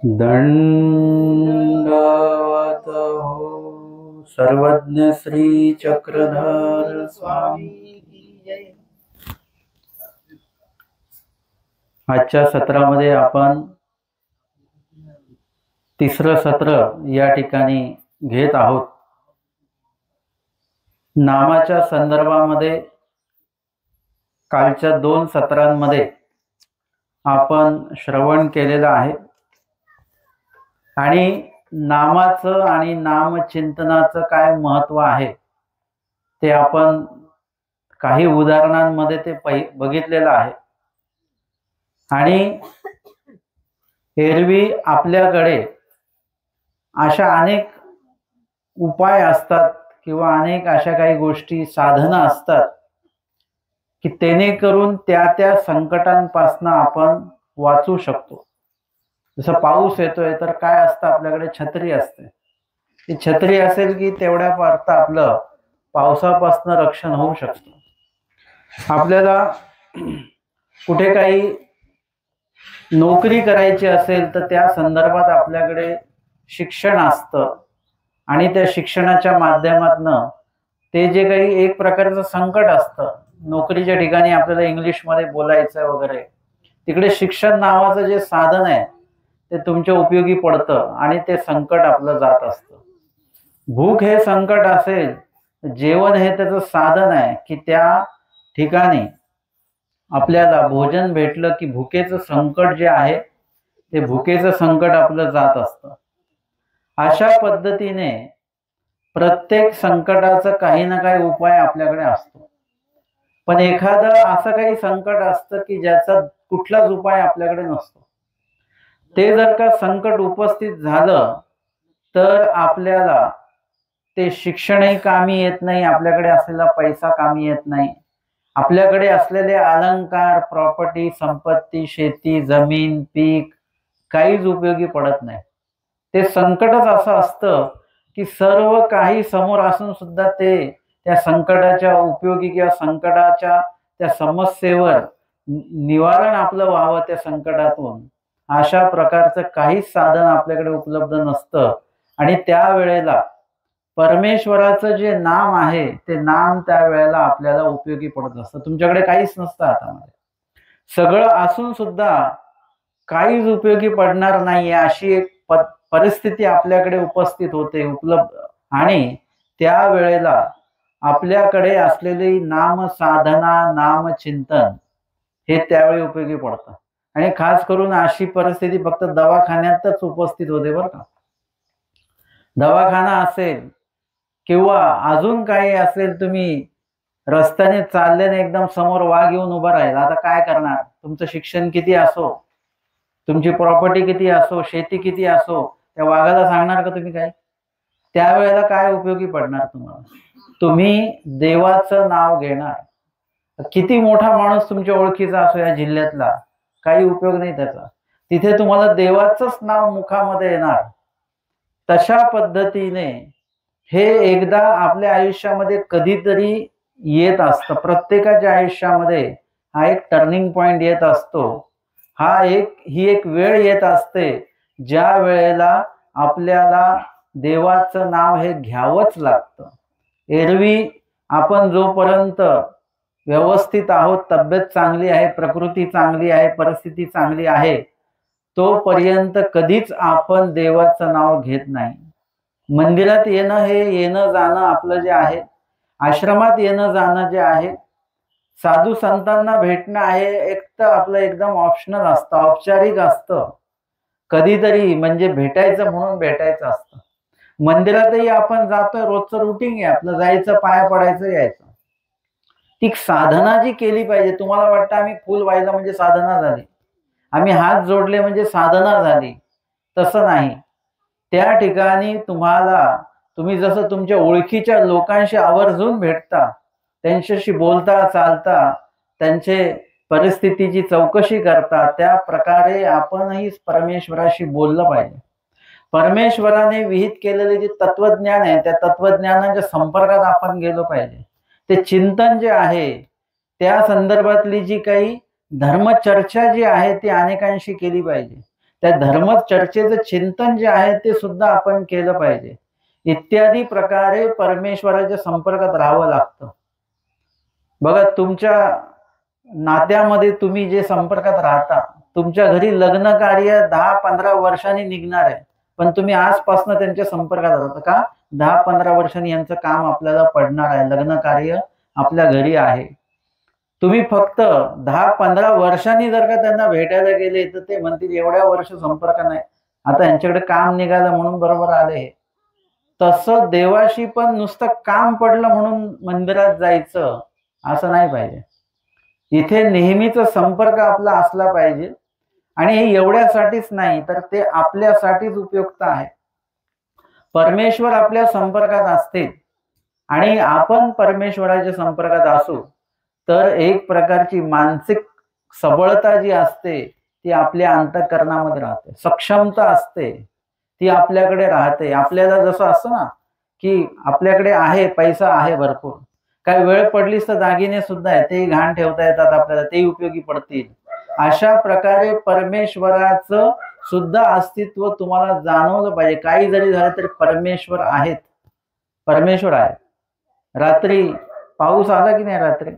दंडवत हो सर्वज्ञ श्री चक्रधर स्वामी की जय। आजच्या सत्रामध्ये आपण तिसरं सत्र या ठिकाणी घेत आहोत। नामाच्या संदर्भामध्ये कालच्या 2 सत्रांमध्ये आपण श्रवण केलेलं आहे आणि नामाचं आणि नामचिंतनाचं काय महत्त्व आहे ते आपण काही उदाहरणांमध्ये ते बघितलेलं आहे। आणि एरवी आपल्याकडे अशा अनेक उपाय असतात किंवा अनेक अशा काही गोष्टी साधना असतात की जेणेकरून त्या संकटांपासून आपण वाचू शकतो। जसं पाऊस येतोय तर काय असतं, आपल्याकडे छत्री असते। ती छत्री असेल की तेवढ्या पुरतं आपलं पावसापासून रक्षण होऊ शकतं। आपल्याला कुठे काही नोकरी करायची असेल तर त्या संदर्भात आपल्याकडे शिक्षण असतं आणि त्या शिक्षणाच्या माध्यमातून ते जे काही एक प्रकारचं संकट असतं, नोकरीच्या ठिकाणी आपल्याला इंग्लिशमध्ये बोलायचं वगैरे, तिकडे शिक्षण नावाचं जे साधन आहे ते तुमच्या उपयोगी पडतं आणि ते संकट आपलं जात असतं। भूक हे संकट असेल, जेवण हे त्याचं साधन आहे की त्या ठिकाणी आपल्याला भोजन भेटलं की भुकेचं संकट जे आहे ते भुकेचं संकट आपलं जात असतं। अशा पद्धतीने प्रत्येक संकटाचा काही ना काही उपाय आपल्याकडे असतो, पण एखादं असं काही संकट असतं की ज्याचा कुठलाच उपाय आपल्याकडे नसतो। ते जर का संकट उपस्थित झालं तर आपल्याला ते शिक्षणही कामी येत नाही, आपल्याकडे असलेला पैसा कामी येत नाही, आपल्याकडे असलेले अलंकार, प्रॉपर्टी, संपत्ती, शेती, जमीन, पीक काहीच उपयोगी पडत नाही। ते संकटच असं असतं की सर्व काही समोर असून सुद्धा ते त्या संकटाच्या उपयोगी किंवा संकटाच्या त्या समस्येवर निवारण आपलं व्हावं त्या संकटातून, अशा प्रकारचं काहीच साधन आपल्याकडे उपलब्ध नसतं। आणि त्यावेळेला परमेश्वराचं जे नाम आहे ते नाम त्यावेळेला आपल्याला उपयोगी पडत असतं। तुमच्याकडे काहीच नसतं हातामध्ये, सगळं असून सुद्धा काहीच उपयोगी पडणार नाही अशी एक परिस्थिती आपल्याकडे उपस्थित होते, उपलब्ध। आणि त्यावेळेला आपल्याकडे असलेली नाम साधना, नाम चिंतन हे त्यावेळी उपयोगी पडतं। आणि खास करून अशी परिस्थिती फक्त दवाखान्यातच उपस्थित होते बरं का। दवाखाना असेल किंवा अजून काही असेल, तुम्ही रस्त्याने चालल्याने एकदम समोर वाघ येऊन उभा राहिला, आता काय करणार? तुमचं शिक्षण किती असो, तुमची प्रॉपर्टी किती असो, शेती किती असो, त्या वाघाला सांगणार का तुम्ही काय? त्यावेळेला काय उपयोगी पडणार तुम्हाला? तुम्ही देवाचं नाव घेणार। किती मोठा माणूस तुमच्या ओळखीचा असो या जिल्ह्यातला, काही उपयोग नाही त्याचा, तिथे तुम्हाला देवाचंच नाव मुखामध्ये येणार। तशा पद्धतीने हे एकदा आपल्या आयुष्यामध्ये कधीतरी येत असतं। प्रत्येकाच्या आयुष्यामध्ये हा एक टर्निंग पॉइंट येत असतो, ही एक वेळ येत असते ज्या वेळेला आपल्याला देवाचं नाव हे घ्यावंच लागतं। एरवी आपण जोपर्यंत व्यवस्थित आहोत, तब्येत चांगली आहे, प्रकृती चांगली आहे, परिस्थिती चांगली आहे, तोपर्यंत कधीच आपण देवाचं नाव घेत नाही। मंदिरात येणं हे येणं जाणं आपलं जे आहे, आश्रमात येणं जाणं जे आहे, साधू संतांना भेटणं आहे, एक तर आपलं एकदम ऑप्शनल असतं, औपचारिक असतं, कधीतरी म्हणजे भेटायचं म्हणून भेटायचं असतं। मंदिरातही आपण जातोय, रोजचं रुटीन आहे आपलं, जायचं, पाया पडायचं, यायचं। ती साधना जी केली पाहिजे, तुम्हाला वाटतं आम्ही फुल वाहिलं म्हणजे साधना झाली, आम्ही हात जोडले म्हणजे साधना झाली, तसं नाही। त्या ठिकाणी तुम्ही जसं तुमच्या ओळखीच्या लोकांशी आवर्जून भेटता, त्यांच्याशी बोलता, चालता, त्यांचे परिस्थितीची चौकशी करता, त्या प्रकारे आपणही परमेश्वराशी बोललं पाहिजे। परमेश्वराने विहित केलेले जे तत्वज्ञान आहे त्या तत्वज्ञानाच्या संपर्कात आपण गेलो पाहिजे। ते चिंतन जे आहे त्या संदर्भातली जी काही धर्मचर्चा जी आहे ती अनेकांशी केली पाहिजे। त्या धर्मचर्चेचं चिंतन जे आहे ते सुद्धा आपण केलं पाहिजे. इत्यादी प्रकारे परमेश्वराच्या संपर्कात राहावं लागतं. बघा, तुमच्या नात्यामध्ये तुम्ही जे संपर्कात राहता, तुमच्या घरी लग्न कार्य 10-15 वर्षांनी निघणार आहे, पण तुम्ही आजपासून त्यांच्या संपर्कात राहता का? 10-15 वर्षांनी यांचं काम आपल्याला पडणार आहे, लग्न कार्य आपल्या घरी आहे. तुम्ही फक्त 10-15 वर्षांनी जर का त्यांना भेटायला गेले तर ते म्हणतील एवढ्या वर्ष संपर्क नाही, आता यांच्याकडे काम निघालं म्हणून बरोबर आले. तसं देवाशी पण नुसतं काम पडलं म्हणून मंदिरात जायचं असं नाही पाहिजे. इथे नेहमीच संपर्क आपला असला पाहिजे. आणि हे एवढ्यासाठीच नाही तर ते आपल्यासाठीच उपयुक्त आहे. परमेश्वर आपल्या संपर्कात असतील आणि आपण परमेश्वराच्या संपर्कात असू तर एक प्रकारची मानसिक सबळता जी असते ती आपल्या अंतःकरणामध्ये राहते, सक्षमता असते ती आपल्याकडे राहते. आपल्याला जसं असतं ना की आपल्याकडे आहे, पैसा आहे भरपूर, काही वेळ पडलीच तर दागिने सुद्धा आहे, ते घाण ठेवता येतात आपल्याला, ते उपयोगी पडतील. अशा प्रकारे परमेश्वराचं सुद्धा अस्तित्व तुम्हाला जाणवलं पाहिजे. काही जरी झालं तरी परमेश्वर आहेत, परमेश्वर आहे. रात्री पाऊस आला की नाही? रात्री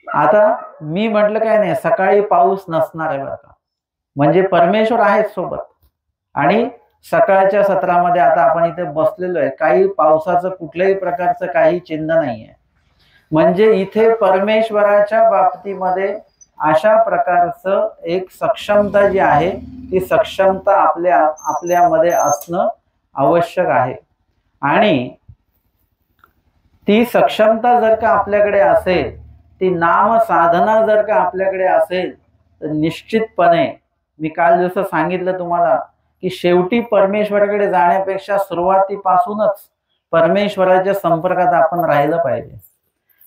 आता मी म्हटलं काय नाही, सकाळी पाऊस नसणार आहे बरं का, म्हणजे परमेश्वर आहेत सोबत. आणि सकाळच्या सत्रामध्ये आता आपण इथे बसलेलो आहे, काही पावसाचं कुठल्याही प्रकारचं काही चिन्ह नाहीये. म्हणजे इथे परमेश्वराच्या बाबतीमध्ये अशा प्रकारचं एक सक्षमता जी आहे ती सक्षमता आपल्यामध्ये असणं आवश्यक आहे. आणि ती सक्षमता जर का आपल्याकडे असेल, ती नाम साधना जर का आपल्याकडे असेल तर निश्चितपणे मी काल जसं सांगितलं तुम्हाला की शेवटी परमेश्वराकडे जाण्यापेक्षा सुरुवातीपासूनच परमेश्वराच्या संपर्कात आपण राहिलं पाहिजे.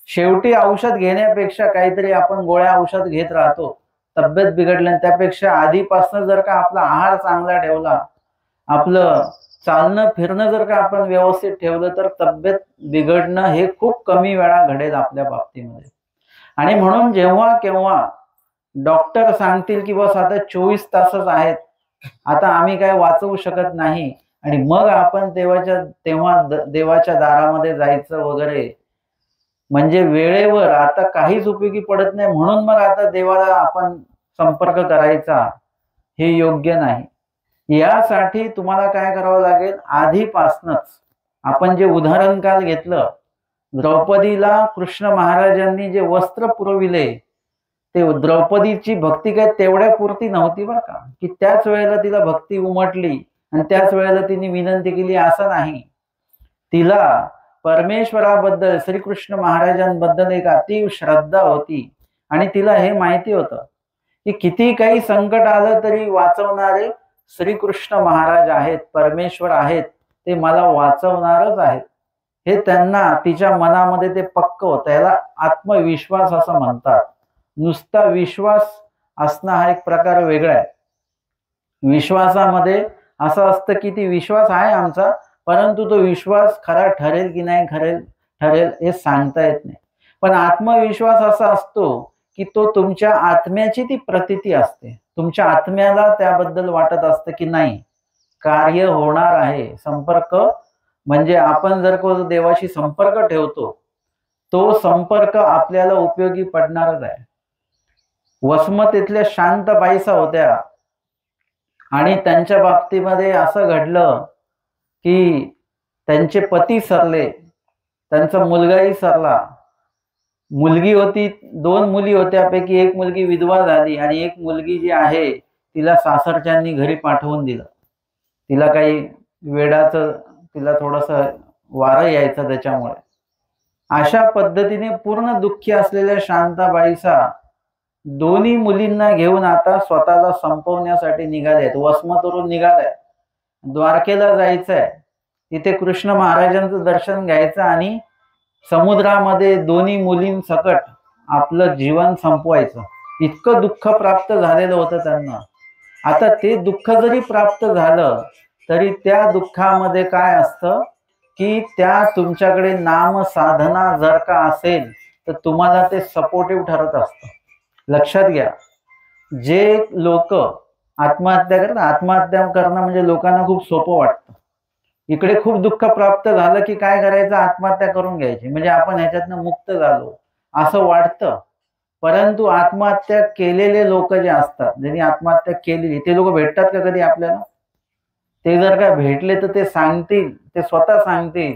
शेवटी औषध घेण्यापेक्षा काहीतरी आपण गोळ्या औषध घेत राहतो, तब्येत बिघडल्या, त्यापेक्षा आधीपासून जर का आपला आहार चांगला ठेवला, आपलं चालणं फिरणं जर का आपण व्यवस्थित ठेवलं तर तब्येत बिघडणं हे खूप कमी वेळा घडेल आपल्या बाबतीमध्ये. आणि म्हणून जेव्हा केव्हा डॉक्टर सांगतील की बस आता 24 तासच आहेत, आता आम्ही काय वाचवू शकत नाही, आणि मग आपण तेव्हा देवाच्या दारामध्ये जायचं वगैरे, म्हणजे वेळेवर आता काहीच उपयोगी पडत नाही म्हणून मग आता देवाला आपण संपर्क करायचा, हे योग्य नाही. यासाठी तुम्हाला काय करावं लागेल, आधीपासूनच आपण जे उदाहरण काल घेतलं, द्रौपदीला कृष्ण महाराजांनी जे वस्त्र पुरविले, ते द्रौपदीची भक्ती काय तेवढ्या पुरती नव्हती बरं का, की त्याच वेळेला तिला भक्ती उमटली आणि त्याच वेळेला तिने विनंती केली असं नाही. तिला परमेश्वराबद्दल, श्रीकृष्ण महाराजांबद्दल एक अतीव श्रद्धा होती आणि तिला हे माहिती होतं की किती काही संकट आलं तरी वाचवणारे श्रीकृष्ण महाराज आहेत, परमेश्वर आहेत, ते मला वाचवणारच आहेत. हे त्यांना तिच्या मनामध्ये ते पक्क होतं. याला आत्मविश्वास असं म्हणतात. नुसता विश्वास असणं हा एक प्रकार वेगळा आहे. विश्वासामध्ये असं असतं की ती विश्वास आहे आमचा, परंतु तो विश्वास खरा ठरेल की नाही ठरेल हे सांगता येत नाही. पण आत्मविश्वास असा असतो की तो तुमच्या आत्म्याची ती प्रतीती असते. तुमच्या आत्म्याला त्याबद्दल वाटत असतं की नाही, कार्य होणार आहे. संपर्क म्हणजे आपण जर को देवाशी संपर्क ठेवतो, तो संपर्क आपल्याला उपयोगी पडणारच आहे. वसमतीतल्या शांतबाईसा होत्या आणि त्यांच्या बाबतीमध्ये असं घडलं की त्यांचे पती सरले, त्यांचा मुलगाही सरला. मुलगी होती, 2 मुली होत्या, पैकी एक मुलगी विधवा झाली आणि एक मुलगी जी आहे तिला सासरच्यांनी घरी पाठवून दिलं. तिला काही वेडाचं, तिला थोडंसं वारं यायचं त्याच्यामुळे. अशा पद्धतीने पूर्ण दुःखी असलेल्या शांताबाईसा दोन्ही मुलींना घेऊन आता स्वतःला संपवण्यासाठी निघाल्यात. वसमतवरून निघालाय, द्वारकेला जायचंय, तिथे कृष्ण महाराजांचं दर्शन घ्यायचं आणि समुद्रामध्ये दोन्ही मुलींसकट आपलं जीवन संपवायचं. इतकं दुःख प्राप्त झालेलं होतं त्यांना. आता ते दुःख जरी प्राप्त झालं तरी त्या दुःखामध्ये काय असतं की त्या तुमच्याकडे नाम साधना जर का असेल तर तुम्हाला ते सपोर्टिव्ह ठरत असतं. लक्षात घ्या, जे लोक आत्महत्या करतात. आत्महत्या करणं म्हणजे लोकांना खूप सोपं वाटतं. इकडे खूप दुःख प्राप्त झालं की काय करायचं, आत्महत्या करून घ्यायची, म्हणजे आपण ह्याच्यातनं मुक्त झालो असं वाटतं. परंतु आत्महत्या केलेले लोक जे असतात, ज्यांनी आत्महत्या केलेली, ते लोक भेटतात का कधी आपल्याला? ते जर का भेटले तर ते सांगतील, ते स्वतः सांगतील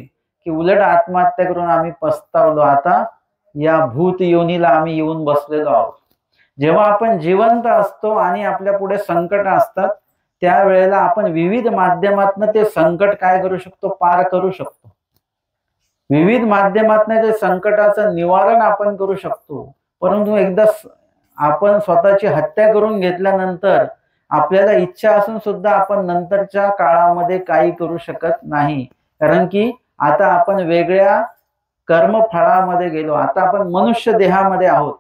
की उलट आत्महत्या करून आम्ही पस्तावलो, आता या भूत योनीला आम्ही येऊन बसलेलो आहोत. जेव्हा आपण जिवंत असतो आणि आपल्या पुढे संकट असतात, त्यावेळेला आपण विविध माध्यमातून ते संकट काय करू शकतो, पार करू शकतो. विविध माध्यमातून ते संकटाचं निवारण आपण करू शकतो. परंतु एकदा आपण स्वतःची हत्या करून घेतल्यानंतर आपल्याला इच्छा असून सुद्धा आपण नंतरच्या काळामध्ये काही करू शकत नाही. कारण की आता आपण वेगळ्या कर्मफळामध्ये गेलो. आता आपण मनुष्य देहामध्ये आहोत.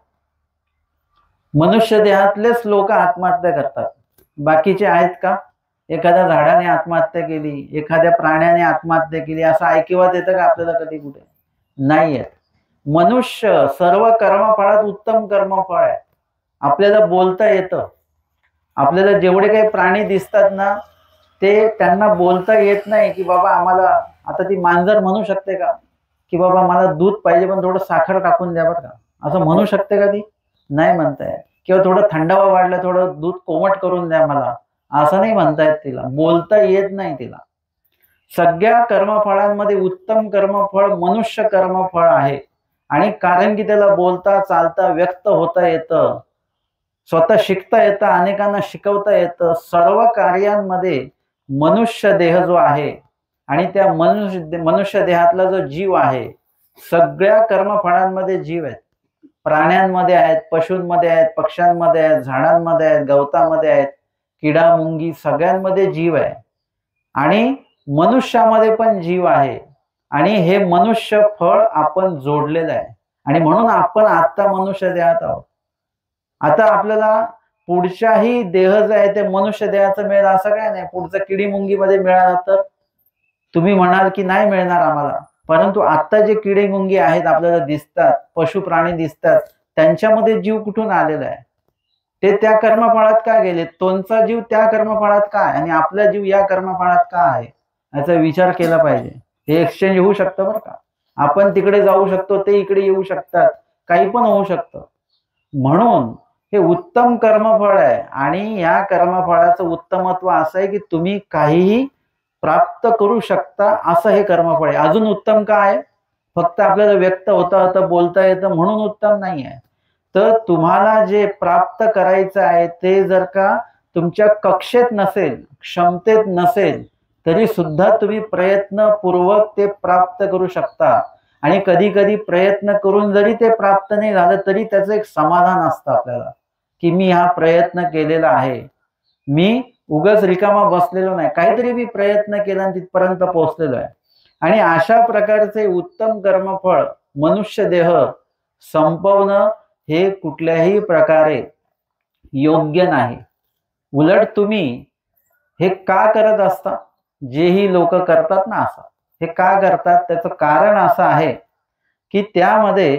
मनुष्य देहातलेच लोक आत्महत्या करतात. बाकीचे आहेत का? एखाद्या झाडाने आत्महत्या केली, एखाद्या प्राण्याने आत्महत्या केली, असं ऐकिवात येतं का आपल्याला कधी कुठे? नाही येत. मनुष्य सर्व कर्मफळात उत्तम कर्मफळ आहे. आपल्याला बोलता येतं. आपल्याला जेवढे काही प्राणी दिसतात ना, ते त्यांना बोलता येत नाही की बाबा आम्हाला, आता ती मांजर म्हणू शकते का की बाबा मला दूध पाहिजे पण थोडं साखर टाकून द्या बरं का, असं म्हणू शकते का ती? नाही म्हणताय. किंवा थोडं थंडावा वाढला, थोडं दूध कोमट करून द्या मला, असं नाही म्हणतायत. तिला बोलता येत नाही. तिला सगळ्या कर्मफळांमध्ये उत्तम कर्मफळ मनुष्य कर्मफळ आहे. आणि कारण की त्याला बोलता चालता व्यक्त होता येतं, स्वतः शिकता येतं, अनेकांना शिकवता येतं, सर्व कार्यांमध्ये मनुष्य देह जो आहे आणि त्या मनुष्य देहातला जो जीव आहे, सगळ्या कर्मफळांमध्ये जीव आहेत. प्राण्यांमध्ये आहेत, पशूंमध्ये आहेत, पक्ष्यांमध्ये आहेत, झाडांमध्ये आहेत, गवतामध्ये आहेत, किडा मुंगी सगळ्यांमध्ये जीव आहे. आणि मनुष्यामध्ये पण जीव आहे. आणि हे मनुष्य फळ आपण जोडलेलं आहे. आणि म्हणून आपण आता मनुष्य देहात आहोत. आता आपल्याला पुढच्याही देह जे आहे ते मनुष्य देहाचं मिळेल असं काय नाही. पुढचं किडी मुंगीमध्ये मिळालं तर तुम्ही म्हणाल की नाही मिळणार आम्हाला. परंतु आता जे किडे मुंगी आहेत आपल्याला दिसतात, पशु प्राणी दिसतात, त्यांच्यामध्ये जीव कुठून आलेला आहे? ते त्या कर्मफळात का गेले? त्यांचा जीव त्या कर्मफळात का आहे आणि आपला जीव या कर्मफळात का आहे, याचा विचार केला पाहिजे. हे एक्सचेंज होऊ शकतं बरं का. आपण तिकडे जाऊ शकतो, ते इकडे येऊ शकतात, काही पण होऊ शकतं. म्हणून हे उत्तम कर्मफळ आहे. आणि या कर्मफळाचं उत्तमत्व असं आहे की तुम्ही काहीही प्राप्त करू शकता, असं हे कर्मफळ आहे. अजून उत्तम काय आहे? फक्त आपल्याला व्यक्त होता होतं, बोलता येतं म्हणून उत्तम नाही आहे. तर तुम्हाला जे प्राप्त करायचं आहे ते जर का तुमच्या कक्षेत नसेल, क्षमतेत नसेल, तरी सुद्धा तुम्ही प्रयत्नपूर्वक ते प्राप्त करू शकता. आणि कधी कधी प्रयत्न करून जरी ते प्राप्त नाही झालं तरी त्याचं एक समाधान असतं आपल्याला की मी हा प्रयत्न केलेला आहे, मी उगाच रिकामा बसलेलो नाही, काहीतरी मी प्रयत्न केला आणि तिथपर्यंत पोहोचलेलो आहे. आणि अशा प्रकारचे उत्तम कर्मफळ मनुष्य देह संपवणं हे कुठल्याही प्रकारे योग्य नाही. उलट तुम्ही हे का करत असता? जेही लोक करतात ना असं, हे का करतात? त्याचं कारण असं आहे की त्यामध्ये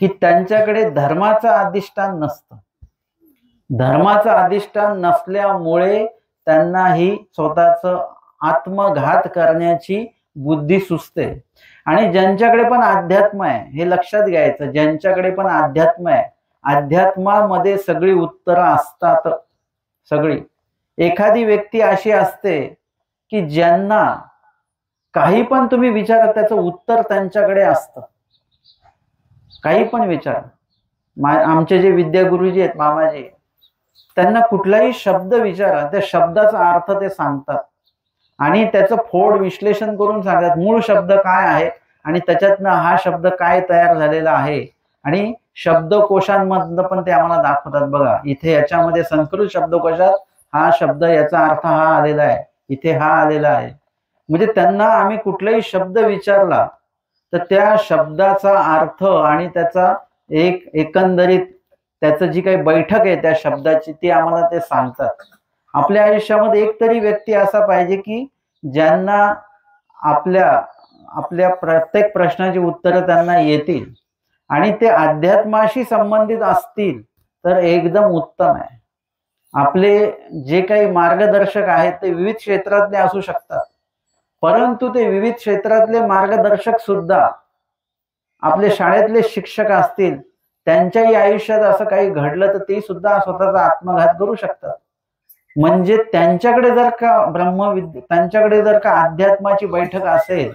की त्यांच्याकडे धर्माचं अधिष्ठान नसतं. धर्माचं अधिष्ठान नसल्यामुळे त्यांना ही स्वतःचं आत्मघात करण्याची बुद्धी सुचते. आणि ज्यांच्याकडे पण अध्यात्म आहे, हे लक्षात घ्यायचं, ज्यांच्याकडे पण अध्यात्म आहे, अध्यात्मामध्ये सगळी उत्तरं असतात. सगळी. एखादी व्यक्ती अशी असते की ज्यांना काही पण तुम्ही विचारा त्याचं उत्तर त्यांच्याकडे असतं. काही पण विचारा. आमचे जे विद्यागुरुजी आहेत, मामाजी, त्यांना कुठलाही शब्द विचारा, त्या शब्दाचा अर्थ ते सांगतात आणि त्याचं फोड विश्लेषण करून सांगतात. मूळ शब्द काय आहे आणि त्याच्यातनं हा शब्द काय तयार झालेला आहे. आणि शब्दकोशांमधनं पण ते आम्हाला दाखवतात. बघा इथे याच्यामध्ये संस्कृत शब्दकोशात हा शब्द याचा अर्थ हा आलेला आहे, इथे हा आलेला आहे. म्हणजे त्यांना आम्ही कुठलाही शब्द विचारला तर त्या शब्दाचा अर्थ आणि त्याचा एकंदरीत त्याचं जी काही बैठक आहे त्या शब्दाची ती आम्हाला ते सांगतात. आपल्या आयुष्यामध्ये एक तरी व्यक्ती असा पाहिजे की ज्यांना आपल्या प्रत्येक प्रश्नाची उत्तरं त्यांना येतील आणि ते अध्यात्माशी संबंधित असतील तर एकदम उत्तम आहे. आपले जे काही मार्गदर्शक आहेत ते विविध क्षेत्रातले असू शकतात, परंतु ते विविध क्षेत्रातले मार्गदर्शक सुद्धा आपले शाळेतले शिक्षक असतील, त्यांच्याही आयुष्यात असं काही घडलं तर ते सुद्धा स्वतःचा आत्मघात करू शकतात. म्हणजे त्यांच्याकडे जर का त्यांच्याकडे जर का अध्यात्माची बैठक असेल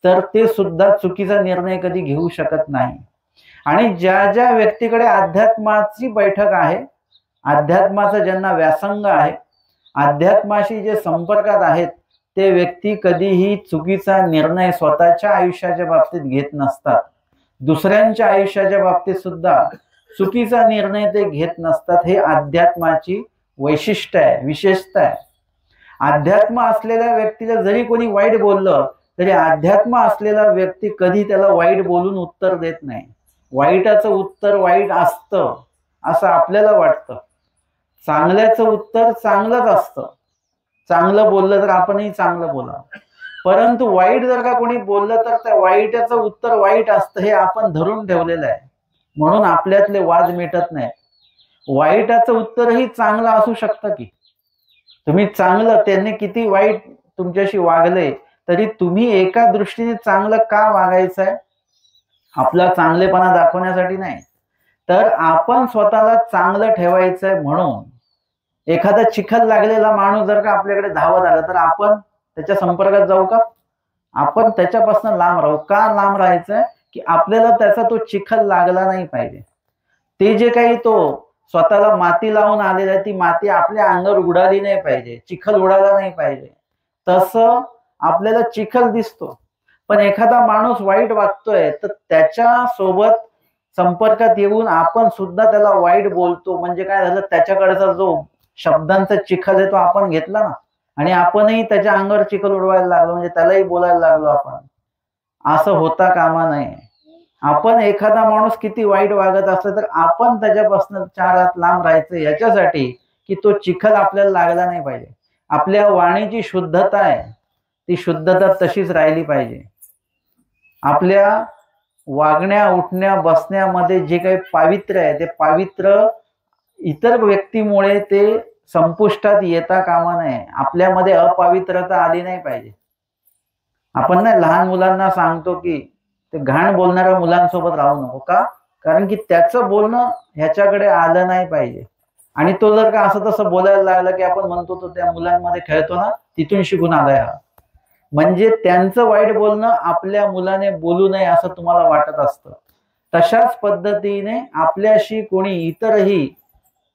तर ते सुद्धा चुकीचा निर्णय कधी घेऊ शकत नाही. आणि ज्या ज्या व्यक्तीकडे अध्यात्माची बैठक आहे, अध्यात्माचा ज्यांना व्यासंग आहे, अध्यात्माशी जे संपर्कात आहेत, ते व्यक्ती कधीही चुकीचा निर्णय स्वतःच्या आयुष्याच्या बाबतीत घेत नसतात. दुसऱ्यांच्या आयुष्याच्या बाबतीत सुद्धा चुकीचा निर्णय ते घेत नसतात. हे अध्यात्माची वैशिष्ट्य आहे, विशेषता आहे. अध्यात्म असलेल्या व्यक्तीला जरी कोणी वाईट बोललं तरी अध्यात्म असलेला व्यक्ती कधी त्याला वाईट बोलून उत्तर देत नाही. वाईटाचं उत्तर वाईट असतं असं आपल्याला वाटतं, चांगल्याचं उत्तर चांगलंच असतं. चांगलं बोललं तर आपणही चांगलं बोला, परंतु वाईट जर का कोणी बोललं तर त्या वाईटाचं उत्तर वाईट असतं हे आपण धरून ठेवलेलं आहे. म्हणून आपल्यातले वाद मिटत नाही. वाईटाचं उत्तरही चांगलं असू शकतं की तुम्ही चांगलं, त्यांनी किती वाईट तुमच्याशी वागले तरी तुम्ही एका दृष्टीने चांगलं का वागायचंय? आपला चांगलेपणा दाखवण्यासाठी नाही, तर आपण स्वतःला चांगलं ठेवायचंय. म्हणून एखादा चिखल लागलेला माणूस जर का आपल्याकडे धावत आला तर आपण त्याच्या संपर्कात जाऊ का? आपण त्याच्यापासून लांब राहू. का लांब राहायचंय? की आपल्याला त्याचा तो चिखल लागला नाही पाहिजे. ते जे काही तो स्वतःला माती लावून आलेला आहे, ती माती आपल्या अंगावर उडाली नाही पाहिजे, चिखल उडाला नाही पाहिजे. तसं आपल्याला चिखल दिसतो, पण एखादा माणूस वाईट वागतोय तर त्याच्या सोबत संपर्कात येऊन आपण सुद्धा त्याला वाईट बोलतो. म्हणजे काय झालं, त्याच्याकडचा जो शब्दांचा चिखल आहे तो आपण घेतला ना, आणि आपणही त्याच्या अंगावर चिखल उडवायला लागलो, म्हणजे त्यालाही बोलायला लागलो आपण. असं होता कामा नये. आपण एखादा माणूस किती वाईट वागत असला तर आपण त्याच्यापासून 4 हात लांब राहायचं, याच्यासाठी की तो चिखल आपल्याला लागला नाही पाहिजे. आपल्या वाणीची शुद्धता आहे, ती शुद्धता तशीच राहिली पाहिजे. आपल्या वागण्या उठण्या बसण्यामध्ये जे काही पावित्र्य आहे ते पावित्र्य इतर व्यक्तीमुळे ते संपुष्टात येता कामा नये. आपल्यामध्ये अपवित्रता आली नाही पाहिजे. आपण नाही लहान मुलांना सांगतो की ते घाण बोलणाऱ्या मुलांसोबत राहू नको. का? कारण की त्याचं बोलणं ह्याच्याकडे आलं नाही पाहिजे. आणि तो जर का असं तसं बोलायला लागला की आपण म्हणतो तो त्या मुलांमध्ये खेळतो ना, तिथून शिकून आलाय हा. म्हणजे त्यांचं वाईट बोलणं आपल्या मुलाने बोलू नये असं तुम्हाला वाटत असतं. तशाच पद्धतीने आपल्याशी कोणी इतरही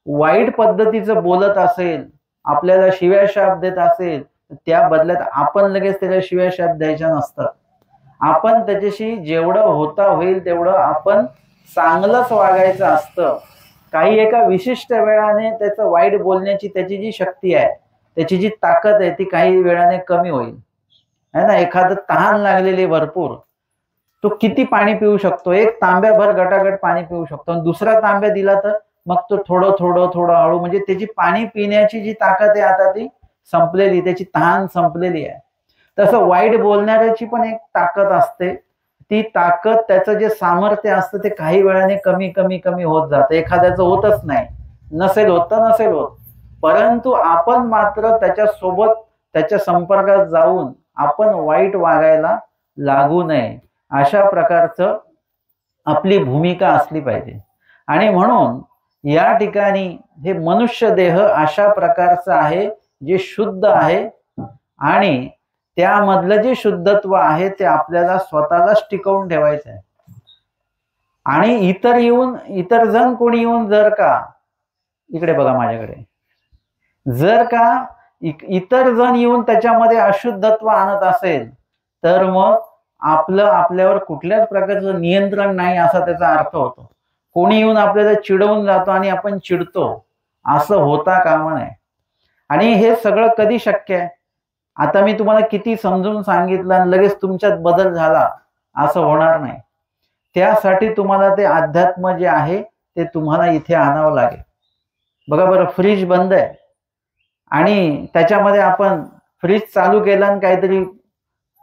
वाईट पद्धतीचं बोलत असेल, आपल्याला शिव्या शाप देत असेल, त्या बदल्यात आपण लगेच त्याला शिव्या शाप द्यायच्या नसतात. आपण त्याच्याशी जेवढं होता होईल तेवढं आपण चांगलंच वागायचं असतं. काही एका विशिष्ट वेळाने त्याचं वाईट बोलण्याची त्याची जी शक्ती आहे, त्याची जी ताकद आहे, ती काही वेळाने कमी होईल. है ना? एखादं तहान लागलेली भरपूर, तो किती पाणी पिऊ शकतो? एक तांब्याभर गटागट पाणी पिऊ शकतो, आणि दुसरा तांब्या दिला तर मग तो थोडं थोडं थोडं हळू, म्हणजे त्याची पाणी पिण्याची जी ताकद आहे आता ती संपलेली, त्याची तहान संपलेली आहे. तसं वाईट बोलणाऱ्याची पण एक ताकद असते. ती ताकद, त्याचं जे सामर्थ्य असतं ते काही वेळाने कमी कमी कमी होत जातं. एखाद्याचं होतच नाही, नसेल होत तर नसेल होत, परंतु आपण मात्र त्याच्यासोबत त्याच्या संपर्कात जाऊन आपण वाईट वागायला लागू नये, अशा प्रकारचं आपली भूमिका असली पाहिजे. आणि म्हणून या ठिकाणी हे मनुष्य देह अशा प्रकारचं आहे जे शुद्ध आहे, आणि त्यामधलं जे शुद्धत्व आहे ते आपल्याला स्वतःलाच टिकवून ठेवायचं आहे. आणि इतर जण कोणी येऊन जर का, इकडे बघा माझ्याकडे, जर का इतर जण येऊन त्याच्यामध्ये अशुद्धत्व आणत असेल तर मग आपल्यावर कुठल्याच प्रकारचं नियंत्रण नाही असा त्याचा अर्थ होतो. कोणी येऊन आपल्याला चिडवून जातो आणि आपण चिडतो, असं होता कामा नये. आणि हे सगळं कधी शक्य आहे? आता मी तुम्हाला किती समजून सांगितलं आणि लगेच तुमच्यात बदल झाला असं होणार नाही. त्यासाठी तुम्हाला ते अध्यात्म जे आहे ते तुम्हाला इथे आणावं लागेल. बघा बरं, फ्रीज बंद आहे आणि त्याच्यामध्ये आपण फ्रीज चालू केला आणि काहीतरी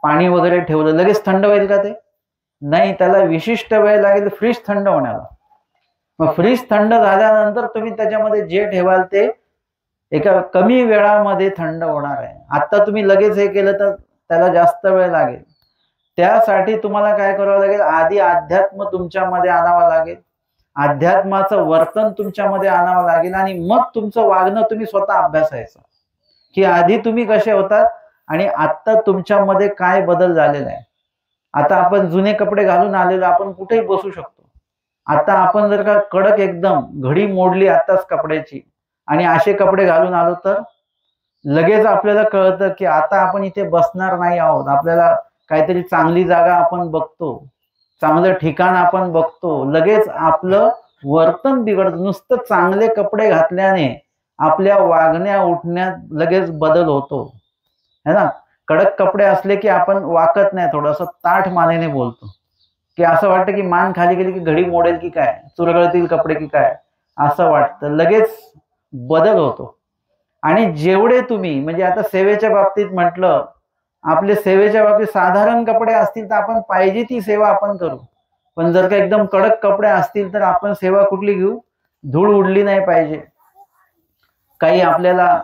पाणी वगैरे ठेवलं, लगेच थंड होईल का ते? नाही, त्याला विशिष्ट वेळ लागेल फ्रीज थंड होण्याला. मग फ्रीज थंड झाल्यानंतर तुम्ही त्याच्यामध्ये जे ठेवाल ते एका कमी वेळामध्ये थंड होणार आहे. आता तुम्ही लगेच हे केलं तर त्याला जास्त वेळ लागेल. त्यासाठी तुम्हाला काय करावं लागेल, आधी अध्यात्म तुमच्यामध्ये आणावं लागेल, अध्यात्माचं वर्तन तुमच्यामध्ये आणावं लागेल आणि मग तुमचं वागणं तुम्ही स्वतः अभ्यासायचं, की आधी तुम्ही कसे होतात आणि आता तुमच्यामध्ये काय बदल झालेला आहे. आता आपण जुने कपडे घालून आलेलो, आपण कुठेही बसू शकतो. आता आपण जर का कडक एकदम घडी मोडली आताच कपड्याची आणि असे कपडे घालून आलो तर लगेच आपल्याला कळतं की आता आपण इथे बसणार नाही आहोत. आपल्याला काहीतरी चांगली जागा आपण बघतो, चांगलं ठिकाण आपण बघतो, लगेच आपलं वर्तन बिघडतं. नुसतं चांगले कपडे घातल्याने आपल्या वागण्या उठण्यात लगेच बदल होतो, है ना. कडक कपडे असले की आपण वाकत नाही, थोडंसं ताठ मानेने बोलतो, की असं वाटतं की मान खाली गेली की घडी मोडेल की काय, चुरगळतील कपडे की काय, असं वाटतं. लगेच बदल होतो. आणि जेवढे तुम्ही म्हणजे आता सेवेच्या बाबतीत म्हटलं, आपले सेवेच्या बाबतीत साधारण कपडे असतील तर आपण पाहिजे ती सेवा आपण करू. पण जर का एकदम कडक कपडे असतील तर आपण सेवा कुठली घेऊ, धूळ उडली नाही पाहिजे, काही आपल्याला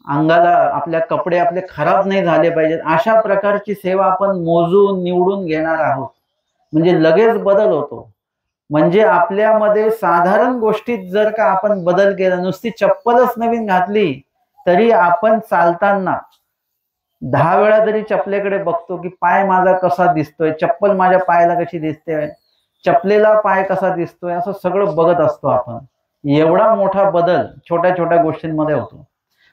अंगाला आपल्या कपडे आपले खराब नाही झाले पाहिजेत, अशा प्रकारची सेवा आपण मोजून निवडून घेणार आहोत. म्हणजे लगेच बदल होतो. म्हणजे आपल्यामध्ये साधारण गोष्टीत जर का आपण बदल केला, नुसती चप्पलच नवीन घातली तरी आपण चालताना 10 वेळा तरी चपलेकडे बघतो की पाय माझा कसा दिसतोय, चप्पल माझ्या पायाला कशी दिसते, चपलेला पाय कसा दिसतोय, असं सगळं बघत असतो आपण. एवढा मोठा बदल छोट्या छोट्या गोष्टींमध्ये होतो.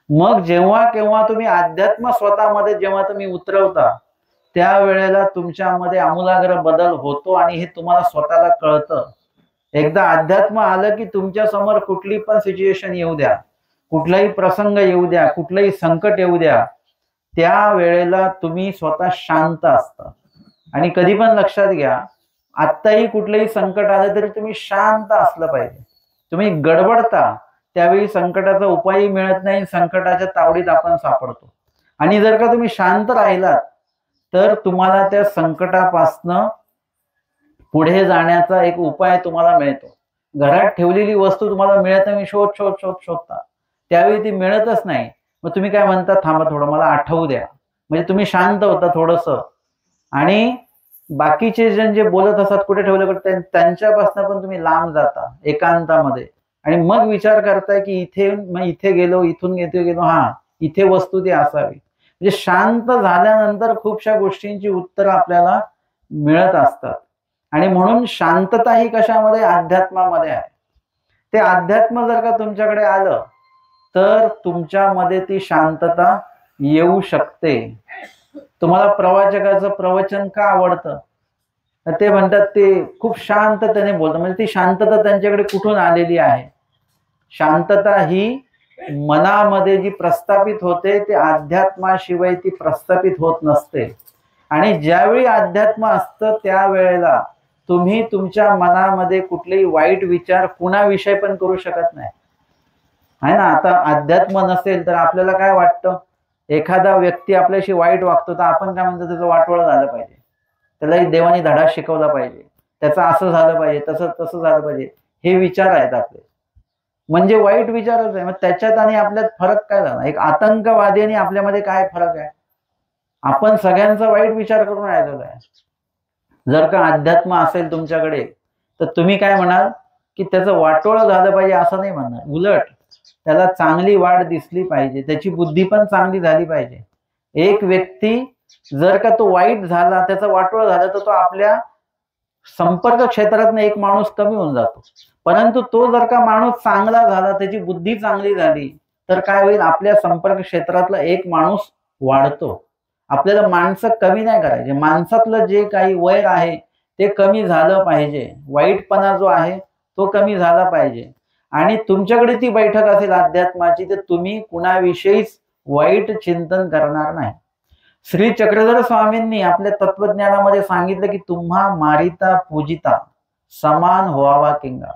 मग जेव्हा केव्हा तुम्ही अध्यात्म स्वतःमध्ये जेव्हा तुम्ही उतरवता त्यावेळेला तुमच्यामध्ये आमूलाग्र बदल होतो आणि हे तुम्हाला स्वतःला कळतं. एकदा अध्यात्म आलं की तुमच्या समोर कुठली पण सिच्युएशन येऊ द्या, कुठलाही प्रसंग येऊ द्या, कुठलंही संकट येऊ द्या, त्या वेळेला तुम्ही स्वतः शांत असता. आणि कधी पण लक्षात घ्या, आत्ताही कुठलंही संकट आलं तरी तुम्ही शांत असलं पाहिजे. तुम्ही गडबडता त्यावेळी संकटाचा उपायही मिळत नाही, संकटाच्या तावडीत आपण सापडतो. आणि जर का तुम्ही शांत राहिलात तर तुम्हाला त्या संकटापासनं पुढे जाण्याचा एक उपाय तुम्हाला मिळतो. घरात ठेवलेली वस्तू तुम्हाला मिळत नाही, शोधता त्यावेळी ती मिळतच नाही. मग तुम्ही काय म्हणता, थांबा थोडं मला आठवू द्या. म्हणजे तुम्ही शांत होता थोडंसं आणि बाकीचे जण जे बोलत असतात कुठे ठेवलं त्यांच्यापासून पण तुम्ही लांब जाता एकांतामध्ये आणि मग विचार करताय की इथे गेलो, इथून इथे गेलो, हा इथे वस्तू ती असावी. म्हणजे शांत झाल्यानंतर खूपशा गोष्टींची उत्तरं आपल्याला मिळत असतात. आणि म्हणून शांतता ही कशामध्ये, अध्यात्मामध्ये आहे. ते अध्यात्म जर का तुमच्याकडे आलं तर तुमच्यामध्ये ती शांतता येऊ शकते. तुम्हाला प्रवाचकाचं प्रवचन का आवडतं, ते म्हणतात ते खूप शांततेने बोलतात. म्हणजे ती शांतता त्यांच्याकडे कुठून आलेली आहे. शांतता ही मनामध्ये जी प्रस्थापित होते ते अध्यात्माशिवाय ती प्रस्थापित होत नसते. आणि ज्यावेळी अध्यात्म असतं त्यावेळेला तुम्ही तुमच्या मनामध्ये कुठलेही वाईट विचार कुणाविषयी पण करू शकत नाही, आहे ना. आता अध्यात्म नसेल तर आपल्याला काय वाटतं, एखादा व्यक्ती आपल्याशी वाईट वागतो तर आपण काय म्हणतो, त्याचं वाटोळं झालं पाहिजे, त्यालाही देवानी धडा शिकवला पाहिजे, त्याचं असं झालं पाहिजे, तसं झालं पाहिजे, हे विचार आहेत आपले. म्हणजे वाईट विचारच आहे. मग त्याच्यात आणि आपल्यात फरक काय झाला, एक आतंकवादी आणि आपल्यामध्ये काय फरक आहे. आपण सगळ्यांचा वाईट विचार करून राहिलेलो आहे. जर का अध्यात्म असेल तुमच्याकडे तर तुम्ही काय म्हणाल की त्याचं वाटोळं झालं पाहिजे असं नाही म्हणणार, उलट त्याला चांगली वाढ दिसली पाहिजे, त्याची बुद्धी पण चांगली झाली पाहिजे. एक व्यक्ती जर का तो वाईट झाला, त्याचं वाटोळं झालं, तर तो आपल्या संपर्क क्षेत्रातनं एक माणूस कमी होऊन जातो. परंतु तो जर का माणूस चांगला झाला, त्याची बुद्धी चांगली झाली, तर काय होईल, आपल्या संपर्क क्षेत्रातला एक माणूस वाढतो. आपल्याला माणसं कमी नाही करायचे, माणसातलं जे काही वैर आहे ते कमी झालं पाहिजे, वाईटपणा जो आहे तो कमी झाला पाहिजे. आणि तुमच्याकडे ती बैठक असेल अध्यात्माची तर तुम्ही कुणाविषयीच वाईट चिंतन करणार नाही. श्री चक्रधर स्वामींनी आपल्या तत्वज्ञानामध्ये सांगितलं की तुम्हा मारिता पूजिता समान व्हावा किंगा.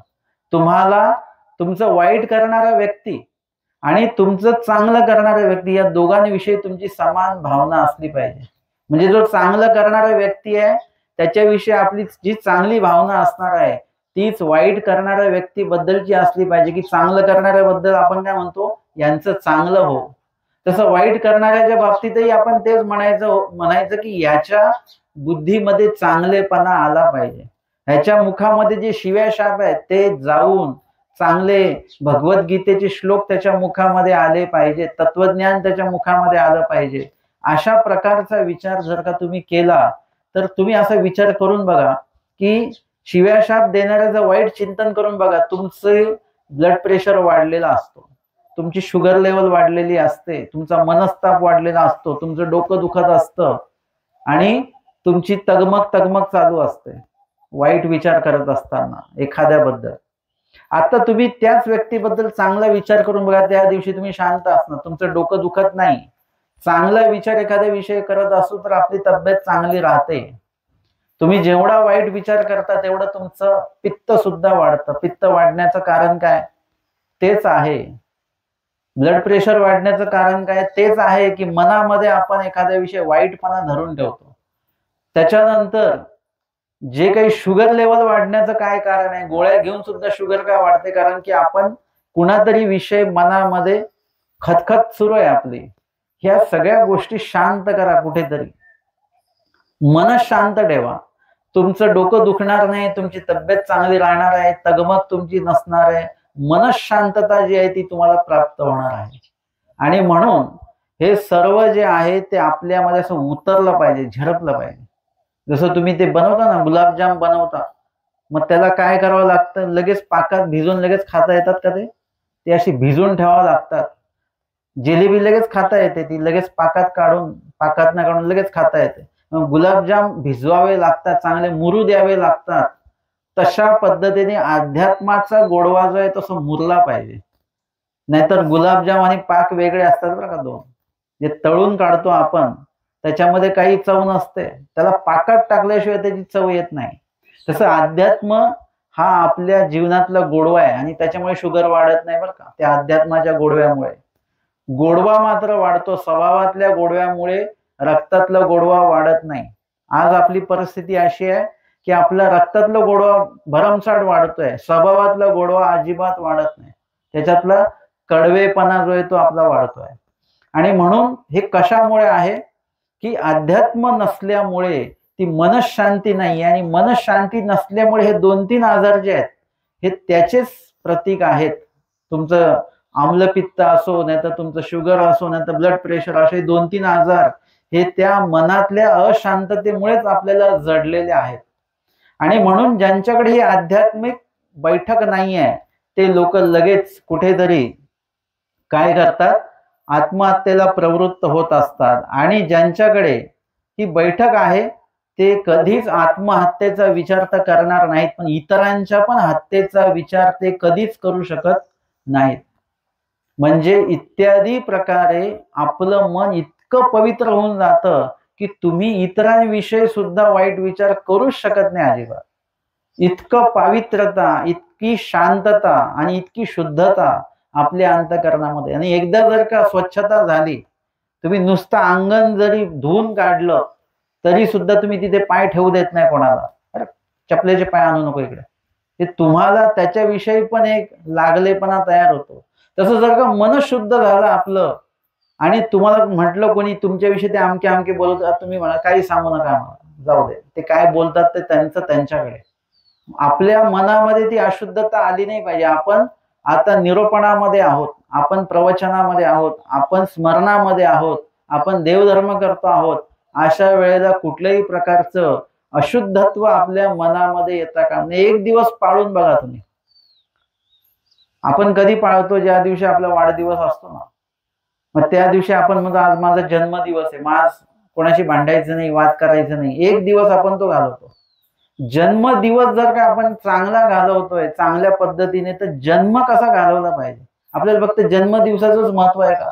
तुम्हाला तुमचं वाईट करणारा व्यक्ती आणि तुमचं चांगलं करणारा व्यक्ती या दोघांविषयी तुमची समान भावना असली पाहिजे. म्हणजे जो चांगलं करणारा व्यक्ती आहे त्याच्याविषयी आपली जी चांगली भावना असणार आहे तीच वाईट करणाऱ्या व्यक्तीबद्दलची असली पाहिजे. की चांगलं करणाऱ्याबद्दल आपण काय म्हणतो, यांचं चांगलं हो. तसं वाईट करणाऱ्याच्या बाबतीतही आपण तेच म्हणायचं की याच्या बुद्धीमध्ये चांगलेपणा आला पाहिजे, ह्याच्या मुखामध्ये जे शिव्या शाप आहेत ते जाऊन चांगले भगवद्गीतेचे श्लोक त्याच्या मुखामध्ये आले पाहिजे, तत्वज्ञान त्याच्या मुखामध्ये आलं पाहिजे. अशा प्रकारचा विचार जर का तुम्ही केला तर तुम्ही असा विचार करून बघा की शिव्या शाप देणाऱ्याचं वाईट चिंतन करून बघा, तुमचे ब्लड प्रेशर वाढलेला असतो, तुमची शुगर लेवल वाढलेली असते, तुमचा मनस्ताप वाढलेला असतो, तुमचं डोकं दुखत असतं आणि तुमची तगमग चालू असते वाईट विचार करत असताना एखाद्याबद्दल. आता तुम्ही त्याच व्यक्तीबद्दल चांगला विचार करून बघा, त्या दिवशी तुम्ही शांत असणार, तुमचं डोकं दुखत नाही. चांगला विचार एखाद्या विषयी करत असू तर आपली तब्येत चांगली राहते. तुम्ही जेवढा वाईट विचार करता तेवढं तुमचं पित्त सुद्धा वाढतं. पित्त वाढण्याचं कारण काय? तेच आहे. ब्लड प्रेशर वाढण्याचं कारण काय? तेच आहे की मनामध्ये आपण एखाद्या विषयी वाईटपणा धरून ठेवतो. त्याच्यानंतर जे काही शुगर लेवल वाढण्याचं काय कारण आहे? गोळ्या घेऊन सुद्धा शुगर काय वाढते? कारण की आपण कुणातरी विषय मनामध्ये खतखत सुरू आहे आपली. ह्या सगळ्या गोष्टी शांत करा, कुठेतरी मन शांत ठेवा. तुमचं डोकं दुखणार नाही, तुमची तब्येत चांगली राहणार आहे, तगमग तुमची नसणार आहे, मनशांतता जी आहे ती तुम्हाला प्राप्त होणार आहे. आणि म्हणून हे सर्व जे आहे ते आपल्यामध्ये असं उतरलं पाहिजे, झिरपलं पाहिजे. जसं तुम्ही ते बनवता ना, गुलाबजाम बनवता, मग त्याला काय करावं लागतं? लगेच पाकात भिजून लगेच खाता येतात का? ते अशी भिजून ठेवावं लागतात. जिलेबी लगेच खाता येते, ती लगेच पाकात काढून लगेच खाता येते. गुलाबजाम भिजवावे लागतात, चांगले मुरू द्यावे लागतात. तशा पद्धतीने अध्यात्माचा गोडवा जो आहे तो मुरला पाहिजे. नाहीतर गुलाबजाम आणि पाक वेगळे असतात बरं का दोन. जे तळून काढतो आपण त्याच्यामध्ये काही चव नसते, त्याला पाकात टाकल्याशिवाय त्याची चव येत नाही. तसं अध्यात्म हा आपल्या जीवनातला गोडवा आहे आणि त्याच्यामुळे शुगर वाढत नाही बरं का. त्या अध्यात्माच्या गोडव्यामुळे गोडवा मात्र वाढतो. स्वभावातल्या गोडव्यामुळे रक्तातला गोडवा वाढत नाही. आज आपली परिस्थिती अशी आहे की आपला रक्तातला गोडवा भरमसाठ वाढतोय, स्वभावातला गोडवा अजिबात वाढत नाही. त्याच्यातला कडवेपणा जो आहे तो आपला वाढतोय. आणि म्हणून हे कशामुळे आहे की अध्यात्म नसल्यामुळे ती मनशांती नाही, आणि मनशांती नसल्यामुळे हे 2-3 आजार जे आहेत हे त्याचेच प्रतीक आहेत. तुमचं आम्लपित्त असो, नाही तर तुमचं शुगर असो, नाही तर ब्लड प्रेशर, असे 2-3 आजार हे त्या मनातल्या अशांततेमुळेच आपल्याला जडलेले आहेत. आणि म्हणून ज्यांच्याकडे ही आध्यात्मिक बैठक नाहीये ते लोक लगेच कुठेतरी काय करतात? आत्महत्येला प्रवृत्त होत असतात. आणि ज्यांच्याकडे ही बैठक आहे ते कधीच आत्महत्येचा विचार तर करणार नाहीत, पण इतरांच्या पण हत्येचा विचार ते कधीच करू शकत नाहीत. म्हणजे इत्यादी प्रकारे आपलं मन इतकं पवित्र होऊन जातं की तुम्ही इतरांविषयी सुद्धा वाईट विचार करूच शकत नाही अजिबात. इतकं पवित्रता, इतकी शांतता आणि इतकी शुद्धता आपल्या अंतःकरणामध्ये. आणि एकदा जर का स्वच्छता झाली, तुम्ही नुसतं अंगण जरी धुवून काढलं तरी सुद्धा तुम्ही तिथे पाय ठेवू देत नाही कोणाला. अरे चपलेचे पाय आणू नको इकडे. ते तुम्हाला त्याच्याविषयी पण एक लागलेपणा तयार होतो. तसं जर का मन शुद्ध झालं आपलं आणि तुम्हाला म्हटलं कोणी तुमच्याविषयी ते अमके अमके बोलत, तुम्ही म्हणा काही सांगू नका मला, जाऊ दे, ते काय बोलतात ते त्यांच्याकडे. आपल्या मनामध्ये ती अशुद्धता आली नाही पाहिजे. आपण आता निरोपणामध्ये आहोत, आपण प्रवचनामध्ये आहोत, आपण स्मरणामध्ये आहोत, आपण देवधर्म करतो आहोत. अशा वेळेला कुठल्याही प्रकारचं अशुद्धत्व आपल्या मनामध्ये येता कामा नये. एक दिवस पाळून बघा तुम्ही. आपण कधी पाळतो? ज्या दिवशी आपला वाढदिवस असतो ना, मग त्या दिवशी आपण म्हणतो आज माझा जन्मदिवस आहे, आज कोणाशी भांडायचं नाही, वाद करायचं नाही. एक दिवस आपण तो घालवतो. जन्मदिवस जर का आपण चांगला घालवतोय चांगल्या पद्धतीने, तर जन्म कसा घालवला पाहिजे? आपल्याला फक्त जन्मदिवसाचंच महत्व आहे का?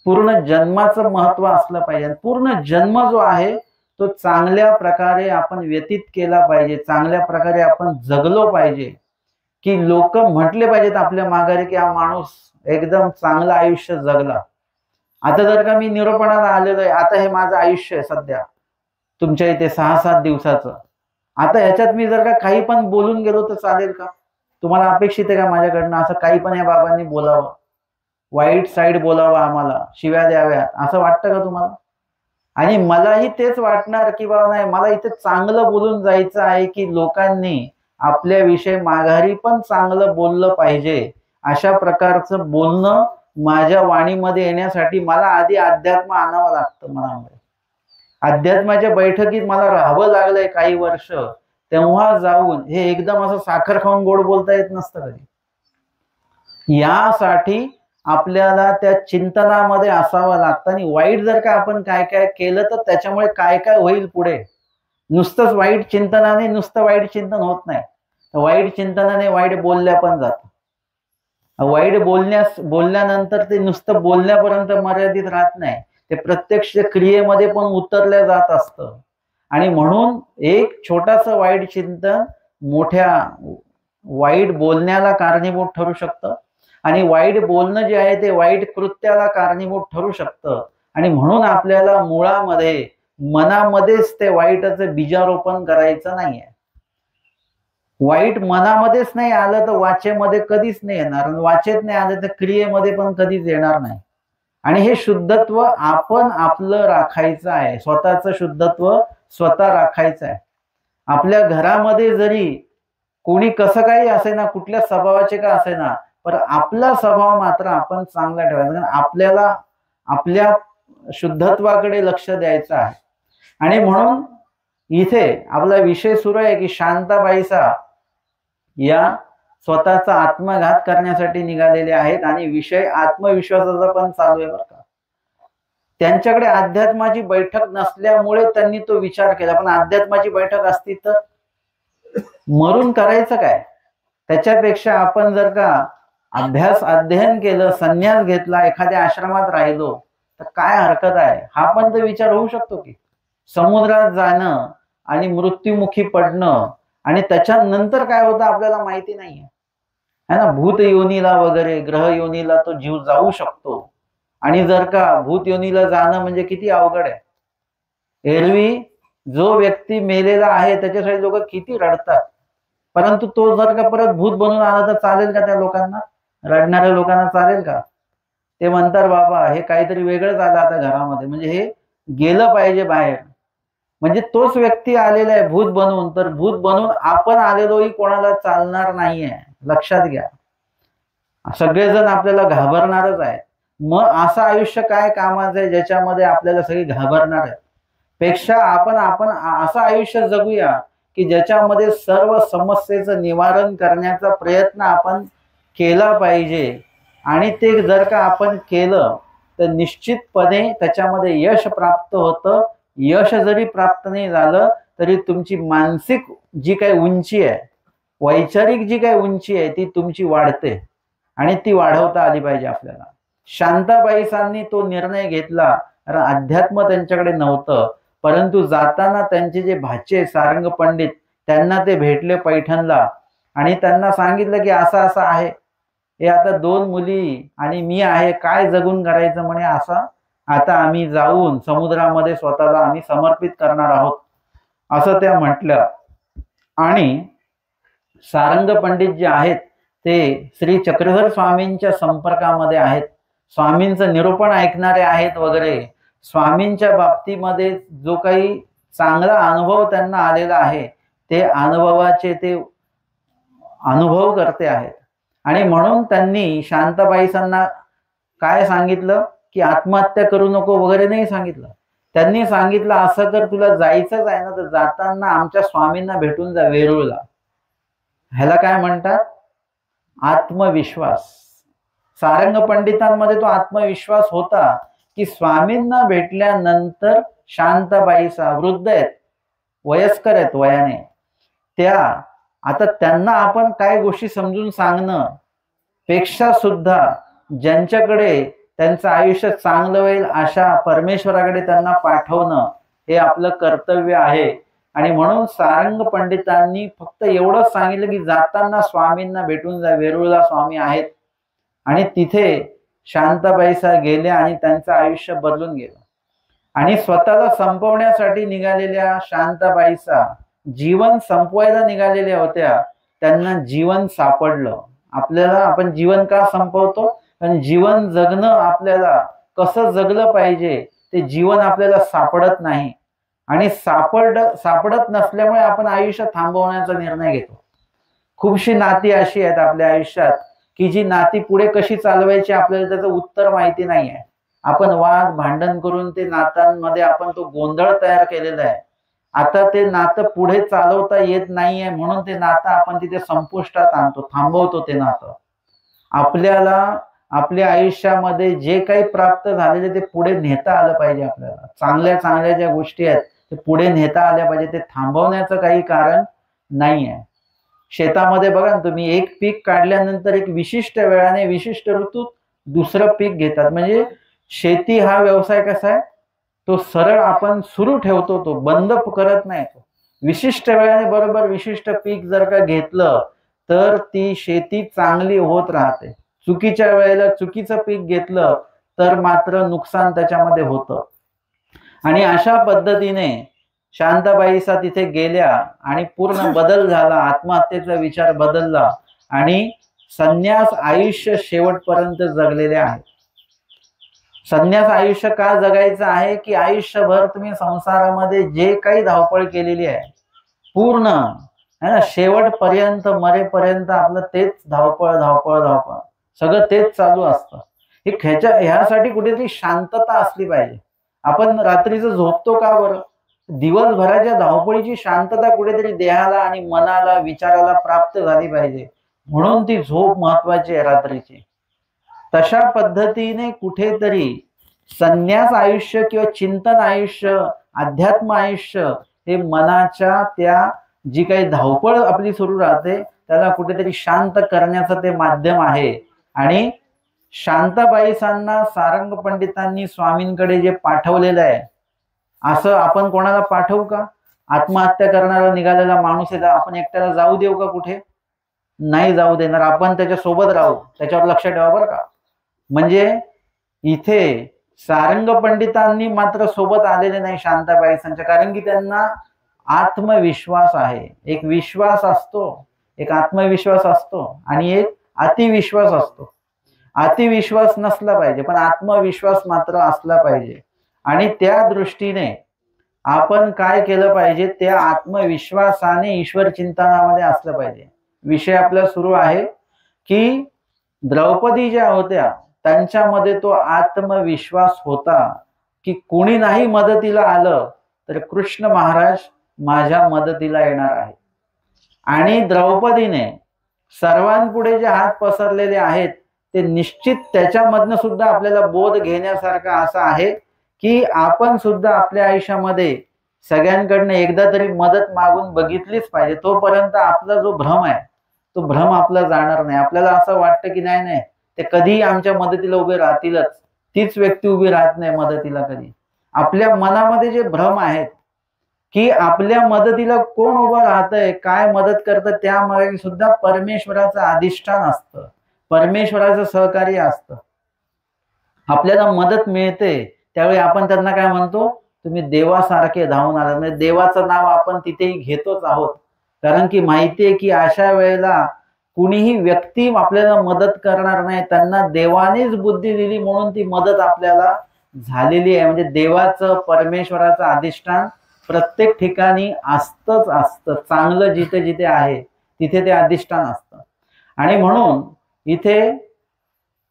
पूर्ण जन्माचं महत्व असलं पाहिजे. पूर्ण जन्म जो आहे तो चांगल्या प्रकारे आपण व्यतीत केला पाहिजे, चांगल्या प्रकारे आपण जगलो पाहिजे, की लोक म्हटले पाहिजेत आपल्या माघारी की हा माणूस एकदम चांगलं आयुष्य जगला. आता जर का मी निरोपणाला आलेलो आहे, आता हे माझं आयुष्य आहे सध्या तुमच्या इथे 6-7 दिवसाचं. आता ह्याच्यात मी जर का काही पण बोलून गेलो तर चालेल का? तुम्हाला अपेक्षित आहे का माझ्याकडनं असं काही पण या बाबांनी बोलावं? वाईट साईड बोलावा, आम्हाला शिव्या द्याव्या, असं वाटतं का तुम्हाला? आणि मलाही तेच वाटणार की बाबा नाही, मला इथे चांगलं बोलून जायचं आहे, की लोकांनी आपल्याविषयी माघारी पण चांगलं बोललं पाहिजे. अशा प्रकारचं बोलणं माझ्या वाणीमध्ये येण्यासाठी मला आधी अध्यात्म आणावं लागतं मनामध्ये. अध्यात्माच्या बैठकीत मला राहावं लागलंय काही वर्ष, तेव्हा जाऊन हे एकदम असं साखर खाऊन गोड बोलता येत नसतं कधी. यासाठी आपल्याला त्या चिंतनामध्ये असावं लागतं. आणि वाईट जर का आपण काय काय केलं तर त्याच्यामुळे काय काय होईल पुढे, नुसतंच वाईट चिंतनाने नुसतं वाईट चिंतन होत नाही. वाईट चिंतनाने वाईट बोलल्या पण जात. वाईट बोलल्यानंतर ते नुसतं बोलण्यापर्यंत मर्यादित राहत नाही, ते प्रत्यक्ष क्रियेमध्ये पण उतरल्या जात असतं. आणि म्हणून एक छोटासा वाईट चिंतन मोठ्या वाईट बोलण्याला कारणीभूत ठरू शकतं. आणि वाईट बोलणं जे आहे ते वाईट कृत्याला कारणीभूत ठरू शकतं. आणि म्हणून आपल्याला मुळामध्ये मनामध्येच ते वाईटाचं बीजारोपण करायचं नाहीये. वाईट मनामध्येच नाही आलं तर वाचेमध्ये कधीच नाही येणार, आणि वाचेत नाही आलं तर क्रियेमध्ये पण कधीच येणार नाही. आणि हे शुद्धत्व आपण आपलं राखायचं आहे. स्वतःचं शुद्धत्व स्वतः राखायचं आहे. आपल्या घरामध्ये जरी कोणी कसं काही असेना, कुठल्या स्वभावाचे का असेना, पण आपला स्वभाव मात्र आपण चांगला ठेवायचा. कारण आपल्याला आपल्या शुद्धत्वाकडे लक्ष द्यायचं आहे. आणि म्हणून इथे आपला विषय सुरू आहे की शांताबाईचा या स्वतःचा आत्मघात करण्यासाठी निघालेले आहेत. आणि विषय आत्मविश्वासाचा पण चालू आहे बरं का. त्यांच्याकडे अध्यात्माची बैठक नसल्यामुळे त्यांनी तो विचार केला. पण अध्यात्माची बैठक असती तर मरून करायचं काय? त्याच्यापेक्षा आपण जर का अध्ययन केलं, संन्यास घेतला, एखाद्या आश्रमात राहिलो तर काय हरकत आहे, हा पण तर विचार होऊ शकतो की. समुद्रात जाणं आणि मृत्युमुखी पडणं आणि त्याच्यानंतर काय होतं आपल्याला माहिती नाहीये, है ना. भूत योनीला वगैरे ग्रह योनीला तो जीव जाऊ शकतो. आणि जर का भूत योनीला जाणं म्हणजे किती अवघड आहे. एरवी जो व्यक्ती मेलेला आहे त्याच्यासाठी लोक किती रडतात, परंतु तो जर का परत भूत बनून आला तर चालेल का त्या लोकांना? रडणाऱ्या लोकांना चालेल का? ते म्हणतात बाबा हे काहीतरी वेगळंच आलं आता घरामध्ये, म्हणजे हे गेलं पाहिजे बाहेर. म्हणजे तोच व्यक्ती आलेला आहे भूत बनून, तर भूत बनून आपण आलेलोही कोणाला चालणार नाहीये, लक्षात घ्या. सगळेजण आपल्याला घाबरणारच आहे. मग असं आयुष्य काय कामाचं आहे ज्याच्यामध्ये आपल्याला सगळी घाबरणार आहे? पेक्षा आपण असं आयुष्य जगूया की ज्याच्यामध्ये सर्व समस्येचं निवारण करण्याचा प्रयत्न आपण केला पाहिजे. आणि ते जर का आपण केलं तर निश्चितपणे त्याच्यामध्ये यश प्राप्त होतं. यश जरी प्राप्त नाही झालं तरी तुमची मानसिक जी काही उंची आहे, वैचारिक जी काही उंची आहे ती तुमची वाढते. आणि ती वाढवता आली पाहिजे आपल्याला. शांताबाईसांनी तो निर्णय घेतला, कारण अध्यात्म त्यांच्याकडे नव्हतं. परंतु जाताना त्यांचे जे भाचे सारंग पंडित, त्यांना ते भेटले पैठणला आणि त्यांना सांगितलं की असं असं आहे, हे आता 2 मुली आणि मी आहे, काय जगून करायचं म्हणे. असं आता आम्ही जाऊन समुद्रामध्ये स्वतःला आम्ही समर्पित करणार आहोत, असं त्या म्हटलं. आणि सारंग पंडित जे आहेत ते श्री चक्रधर स्वामींच्या संपर्कामध्ये आहेत, स्वामींचं निरूपण ऐकणारे आहेत वगैरे. स्वामींच्या बाबतीमध्ये जो काही चांगला अनुभव त्यांना आलेला आहे ते अनुभवाचे ते अनुभव करते आहेत. आणि म्हणून त्यांनी शांताबाईसांना काय सांगितलं की आत्महत्या करू नको वगैरे नाही सांगितलं. त्यांनी सांगितलं असं कर, तुला जायचंच आहे ना तर जाताना आमच्या स्वामींना भेटून जा वेरूळला. ह्याला काय म्हणतात? आत्मविश्वास. सारंग पंडितांमध्ये तो आत्मविश्वास होता की स्वामींना भेटल्यानंतर शांताबाईसा वृद्ध आहेत, वयस्कर आहेत वयाने, त्या आता त्यांना आपण काय गोष्टी समजून सांगणं पेक्षा सुद्धा ज्यांच्याकडे त्यांचं आयुष्य चांगलं होईल अशा परमेश्वराकडे त्यांना पाठवणं हे आपलं कर्तव्य आहे. आणि म्हणून सारंग पंडितांनी फक्त एवढंच सांगितलं की जाताना स्वामींना भेटून जा, वेरूळला स्वामी आहेत. आणि तिथे शांताबाईसा गेल्या आणि त्यांचं आयुष्य बदलून गेलं. आणि स्वतःला संपवण्यासाठी निघालेल्या शांताबाईसा जीवन संपवायला निघालेल्या होत्या, त्यांना जीवन सापडलं. आपण जीवन का संपवतो? पण जीवन जगणं आपल्याला कसं जगलं पाहिजे ते जीवन आपल्याला सापडत नाही, आणि सापडत नसल्यामुळे आपण आयुष्य थांबवण्याचा निर्णय घेतो. खूपशी नाती अशी आहेत आपल्या आयुष्यात की जी नाती पुढे कशी चालवायची आपल्याला त्याचं उत्तर माहिती नाही आहे. आपण वाद भांडण करून ते नात्यांमध्ये आपण तो गोंधळ तयार केलेला आहे. आता ते नातं पुढे चालवता येत नाहीये म्हणून ते नातं आपण तिथे संपुष्टात आणतो, थांबवतो ते नातं. आपल्याला आपल्या आयुष्यामध्ये जे काही प्राप्त झालेले ते पुढे नेता आलं पाहिजे. आपल्याला चांगल्या चांगल्या ज्या गोष्टी आहेत ते पुढे नेता आल्या पाहिजे. ते थांबवण्याचं काही कारण नाही आहे. शेतामध्ये बघा ना तुम्ही, एक पीक काढल्यानंतर एक विशिष्ट वेळाने विशिष्ट ऋतूत दुसरं पीक घेतात. म्हणजे शेती हा व्यवसाय कसा आहे, तो सरळ आपण सुरू ठेवतो, तो बंद करत नाही. तो विशिष्ट वेळाने बरोबर विशिष्ट पीक जर का घेतलं तर ती शेती चांगली होत राहते. चुकीच्या वेळेला चुकीचं पीक घेतलं तर मात्र नुकसान त्याच्यामध्ये होतं. आणि अशा पद्धतीने शांताबाईसा तिथे गेल्या आणि पूर्ण बदल झाला. आत्महत्येचा विचार बदलला आणि संन्यास आयुष्य शेवटपर्यंत जगलेले आहे. संन्यास आयुष्य का जगायचं आहे की आयुष्यभर तुम्ही संसारामध्ये जे काही धावपळ केलेली आहे पूर्ण है ना, शेवटपर्यंत मरेपर्यंत आपलं तेच धावपळ धावपळ धावपळ सगळं तेच चालू असतं. ह्यासाठी कुठेतरी शांतता असली पाहिजे. आपण रात्रीचं झोपतो का बरं? दिवसभराच्या धावपळीची शांतता कुठेतरी देहाला आणि मनाला विचाराला प्राप्त झाली पाहिजे, म्हणून ती झोप महत्वाची आहे रात्रीची. तशा पद्धतीने कुठेतरी संन्यास आयुष्य किंवा चिंतन आयुष्य, अध्यात्म आयुष्य हे मनाच्या त्या जी काही धावपळ आपली सुरू राहते त्याला कुठेतरी शांत करण्याचं ते माध्यम आहे. आणि शांताबाईसांना सारंग पंडितांनी स्वामींकडे जे पाठवलेलं आहे असं आपण कोणाला पाठवू का? आत्महत्या करणारा निघालेला माणूस आहे, आपण एकट्याला जाऊ देऊ का कुठे? नाही जाऊ देणार. आपण त्याच्या सोबत राहू, त्याच्यावर लक्ष ठेवा बरं का. म्हणजे इथे सारंग पंडितांनी मात्र सोबत आलेले नाही शांताबाईसांच्या, कारण की त्यांना आत्मविश्वास आहे. एक विश्वास असतो, एक आत्मविश्वास असतो आणि एक अतिविश्वास असतो. अतिविश्वास नसला पाहिजे पण आत्मविश्वास मात्र असला पाहिजे. आणि त्या दृष्टीने आपण काय केलं पाहिजे, त्या आत्मविश्वासाने ईश्वर चिंतनामध्ये असलं पाहिजे. विषय आपला सुरू आहे की द्रौपदी ज्या होत्या त्यांच्यामध्ये तो आत्मविश्वास होता की कोणी नाही मदतीला आलं तर कृष्ण महाराज माझ्या मदतीला येणार आहे. आणि द्रौपदीने सर्वांपुढे जे हात पसरलेले आहेत ते निश्चित त्याच्यामधनं सुद्धा आपल्याला बोध घेण्यासारखा असा आहे की आपण सुद्धा आपल्या आयुष्यामध्ये सगळ्यांकडनं एकदा तरी मदत मागून बघितलीच पाहिजे. तोपर्यंत आपला जो भ्रम आहे तो भ्रम आपला जाणार नाही. आपल्याला असं वाटतं की नाही नाही ते कधी आमच्या मदतीला उभे राहतीलच, तीच व्यक्ती उभी राहत नाही मदतीला कधी. आपल्या मनामध्ये जे भ्रम आहेत की आपल्या मदतीला कोण उभं राहतंय, काय मदत करतं, त्यामुळे सुद्धा परमेश्वराचं अधिष्ठान असतं, परमेश्वराचं सहकार्य असतं. आपल्याला मदत मिळते त्यावेळी आपण त्यांना काय म्हणतो, तुम्ही देवासारखे धावून आलात. म्हणजे देवाचं नाव आपण तिथेही घेतोच आहोत, कारण की माहितीये की अशा वेळेला कुणीही व्यक्ती आपल्याला मदत करणार नाही. त्यांना देवानेच बुद्धी दिली म्हणून ती मदत आपल्याला झालेली आहे. म्हणजे देवाचं, परमेश्वराचं अधिष्ठान प्रत्येक ठिकाणी असतंच असतं. चांगलं जिथे जिथे आहे तिथे ते अधिष्ठान असतं. आणि म्हणून इथे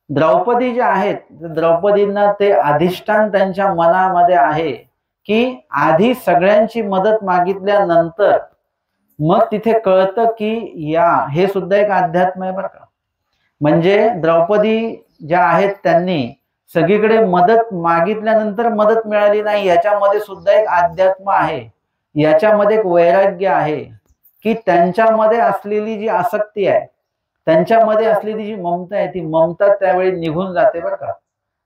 द्रौपदी ज्या आहेत, द्रौपदींना ते अधिष्ठान त्यांच्या मनामध्ये आहे की आधी सगळ्यांची मदत मागितल्यानंतर मग तिथे कळतं की हे सुद्धा एक अध्यात्म आहे बरं का. म्हणजे द्रौपदी ज्या आहेत त्यांनी सगळीकडे मदत मागितल्यानंतर मदत मिळाली नाही, याच्यामध्ये सुद्धा एक अध्यात्म आहे, याच्यामध्ये एक वैराग्य आहे की त्यांच्यामध्ये असलेली जी आसक्ती आहे, त्यांच्यामध्ये असलेली जी ममता आहे, ती ममता त्यावेळी निघून जाते बरं का.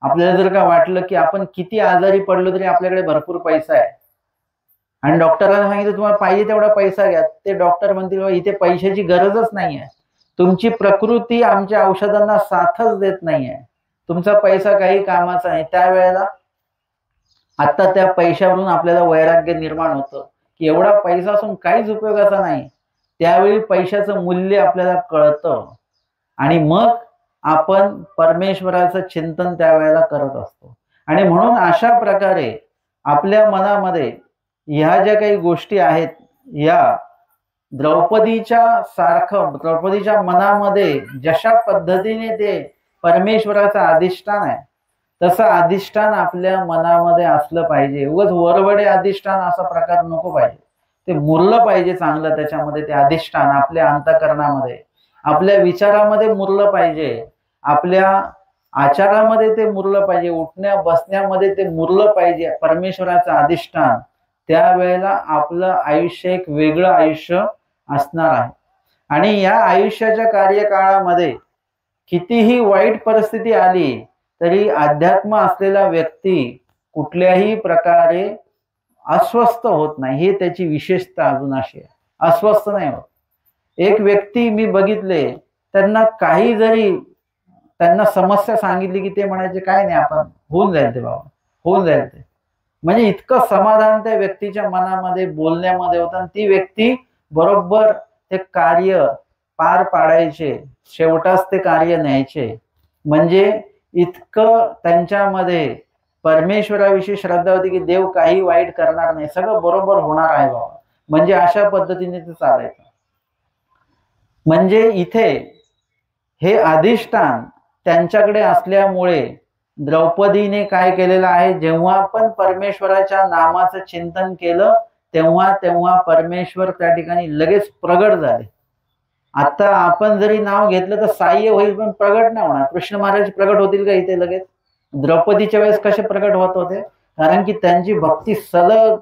आपल्याला जर का वाटलं की आपण किती आजारी पडलो तरी आपल्याकडे भरपूर पैसा आहे आणि डॉक्टरांना सांगितलं तुम्हाला पाहिजे तेवढा पैसा घ्या, ते डॉक्टर म्हणतील इथे पैशाची गरजच नाहीये, तुमची प्रकृती आमच्या औषधांना साथच देत नाहीये, तुमचा पैसा काही कामाचा नाही. त्यावेळेला आता त्या पैशावरून आपल्याला वैराग्य निर्माण होतं की एवढा पैसा असून काहीच उपयोगाचा नाही. त्यावेळी पैशाचं मूल्य आपल्याला कळतं आणि मग आपण परमेश्वराचं चिंतन त्यावेळेला करत असतो. आणि म्हणून अशा प्रकारे आपल्या मनामध्ये ह्या ज्या काही गोष्टी आहेत, या द्रौपदीच्या मनामध्ये जशा पद्धतीने ते परमेश्वराचं अधिष्ठान आहे, तसं अधिष्ठान आपल्या मनामध्ये असलं पाहिजे. उगाच वरवडे अधिष्ठान असा प्रकार नको पाहिजे. ते मुरलं पाहिजे चांगलं, त्याच्यामध्ये ते अधिष्ठान आपल्या अंतःकरणामध्ये, आपल्या विचारामध्ये मुरलं पाहिजे, आपल्या आचारामध्ये ते मुरलं पाहिजे, उठण्या बसण्यामध्ये ते मुरलं पाहिजे परमेश्वराचं अधिष्ठान. त्यावेळेला आपलं आयुष्य एक वेगळं आयुष्य असणार आहे. आणि या आयुष्याच्या कार्यकाळामध्ये कितीही वाईट परिस्थिती आली तरी अध्यात्म असलेला व्यक्ती कुठल्याही प्रकारे अस्वस्थ होत नाही. हे त्याची विशेषता अजून अशी आहे, अस्वस्थ नाही होत. एक व्यक्ती मी बघितले, त्यांना काही जरी त्यांना समस्या सांगितली की ते म्हणायचे काय नाही, आपण होऊन जाईल ते बाबा, होऊन जाईल ते. म्हणजे इतकं समाधान त्या व्यक्तीच्या मनामध्ये बोलण्यामध्ये होतं, आणि ती व्यक्ती बरोबर ते कार्य पार पाडायचे, शेवटास ते कार्य न्यायचे. म्हणजे इतकं त्यांच्यामध्ये परमेश्वराविषयी श्रद्धा होती की देव काही वाईट करणार नाही, सगळं बरोबर होणार आहे बाबा. म्हणजे अशा पद्धतीने ते चालायचं. म्हणजे इथे हे अधिष्ठान त्यांच्याकडे असल्यामुळे द्रौपदीने काय केलेलं आहे, जेव्हा आपण परमेश्वराच्या नामाचं चिंतन केलं तेव्हा तेव्हा परमेश्वर त्या ठिकाणी लगेच प्रगट झाले. आता आपण जरी नाव घेतलं तर साह्य होईल, पण प्रगट नाही होणार. कृष्ण महाराज प्रगट होतील का इथे लगेच? द्रौपदीच्या वेळेस कसे प्रगट होत होते? कारण की त्यांची भक्ती सलग,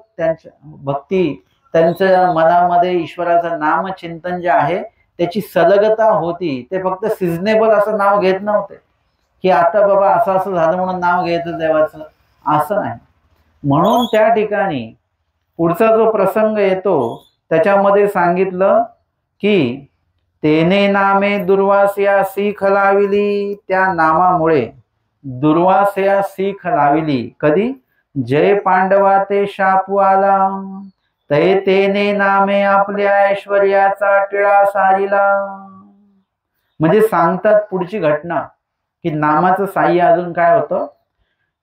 त्यांच्या मनामध्ये ईश्वराचं नामचिंतन जे आहे त्याची सलगता होती. ते फक्त सिजनेबल असं नाव घेत नव्हते की आता बाबा असं असं झालं म्हणून नाव घ्यायचं देवाचं, असं नाही. म्हणून त्या ठिकाणी पुढचा जो प्रसंग येतो त्याच्यामध्ये सांगितलं की तेने नामे दुर्वासया सीख लाविली. त्या नामामुळे दुर्वासया सीख लाविली. कधी? जय पांडवा ते शापू आला, तै तेने नामे आपल्या ऐश्वर्याचा टिळा सारिला. म्हणजे सांगतात पुढची घटना की नामाचं साह्य अजून काय होतं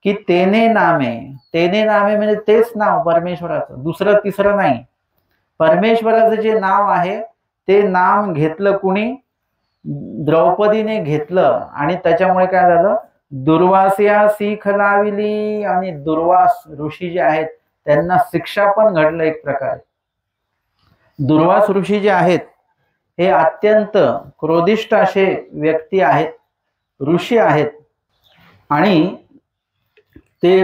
की तेने नामे. तेने नामे म्हणजे तेच नाव परमेश्वराचं, दुसरं तिसरं नाही. परमेश्वराचं जे नाव आहे ते नाम घेतलं कुणी? द्रौपदीने घेतलं. आणि त्याच्यामुळे काय झालं? दुर्वासया सीख लाविली. आणि दुर्वास ऋषी जे आहेत त्यांना शिक्षा पण घडलं एक प्रकारे. दुर्वास ऋषी जे आहेत हे अत्यंत क्रोधिष्ठ असे व्यक्ती आहेत, ऋषी आहेत. आणि ते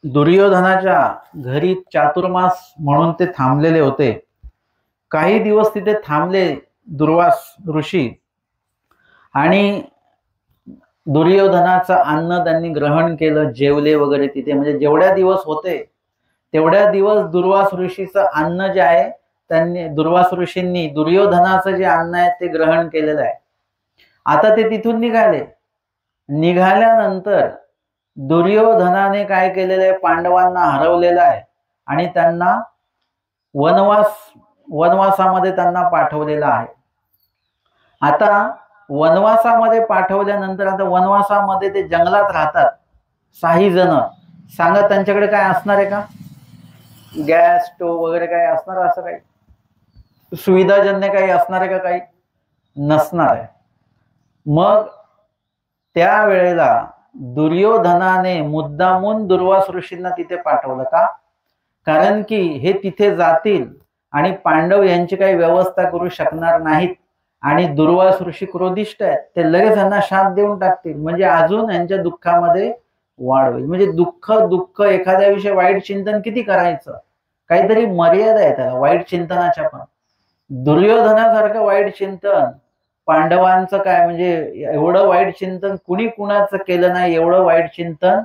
दुर्योधनाच्या घरी चातुर्मास म्हणून ते थांबलेले होते. काही दिवस तिथे थांबले दुर्वास ऋषी, आणि दुर्योधनाचं अन्न त्यांनी ग्रहण केलं, जेवले वगैरे तिथे. म्हणजे जेवढ्या दिवस होते तेवढ्या दिवस दुर्वास ऋषीचं अन्न जे आहे त्यांनी, दुर्वास ऋषींनी दुर्योधनाचं जे अन्न आहे ते ग्रहण केलेलं आहे. आता ते तिथून निघाले. निघाल्यानंतर दुर्योधनाने काय केलेलं आहे? पांडवांना हरवलेलं आहे आणि त्यांना वनवासामध्ये त्यांना पाठवलेलं आहे. आता वनवासामध्ये पाठवल्यानंतर, आता वनवासामध्ये ते जंगलात राहतात 6 जण. सांगा त्यांच्याकडे काय असणार आहे का? गॅस स्टोव वगैरे काय असणार? असं काही सुविधाजन्य काही असणार आहे का? काही नसणार आहे. मग त्यावेळेला दुर्योधनाने मुद्दामून दुर्वास ऋषींना तिथे पाठवलं का? कारण की हे तिथे जातील आणि पांडव यांची काही व्यवस्था करू शकणार नाहीत. आणि दुर्वास ऋषी क्रोधिष्ठ आहेत, ते लगेच यांना शाप देऊन टाकतील. म्हणजे अजून यांच्या दुःखामध्ये वाढ होईल. म्हणजे दुःख एखाद्याविषयी वाईट चिंतन किती करायचं? काहीतरी मर्यादा आहे त्याला वाईट चिंतनाच्या पण. दुर्योधनासारखं वाईट चिंतन पांडवांचं काय, म्हणजे एवढं वाईट चिंतन कुणी कुणाचं केलं नाही, एवढं वाईट चिंतन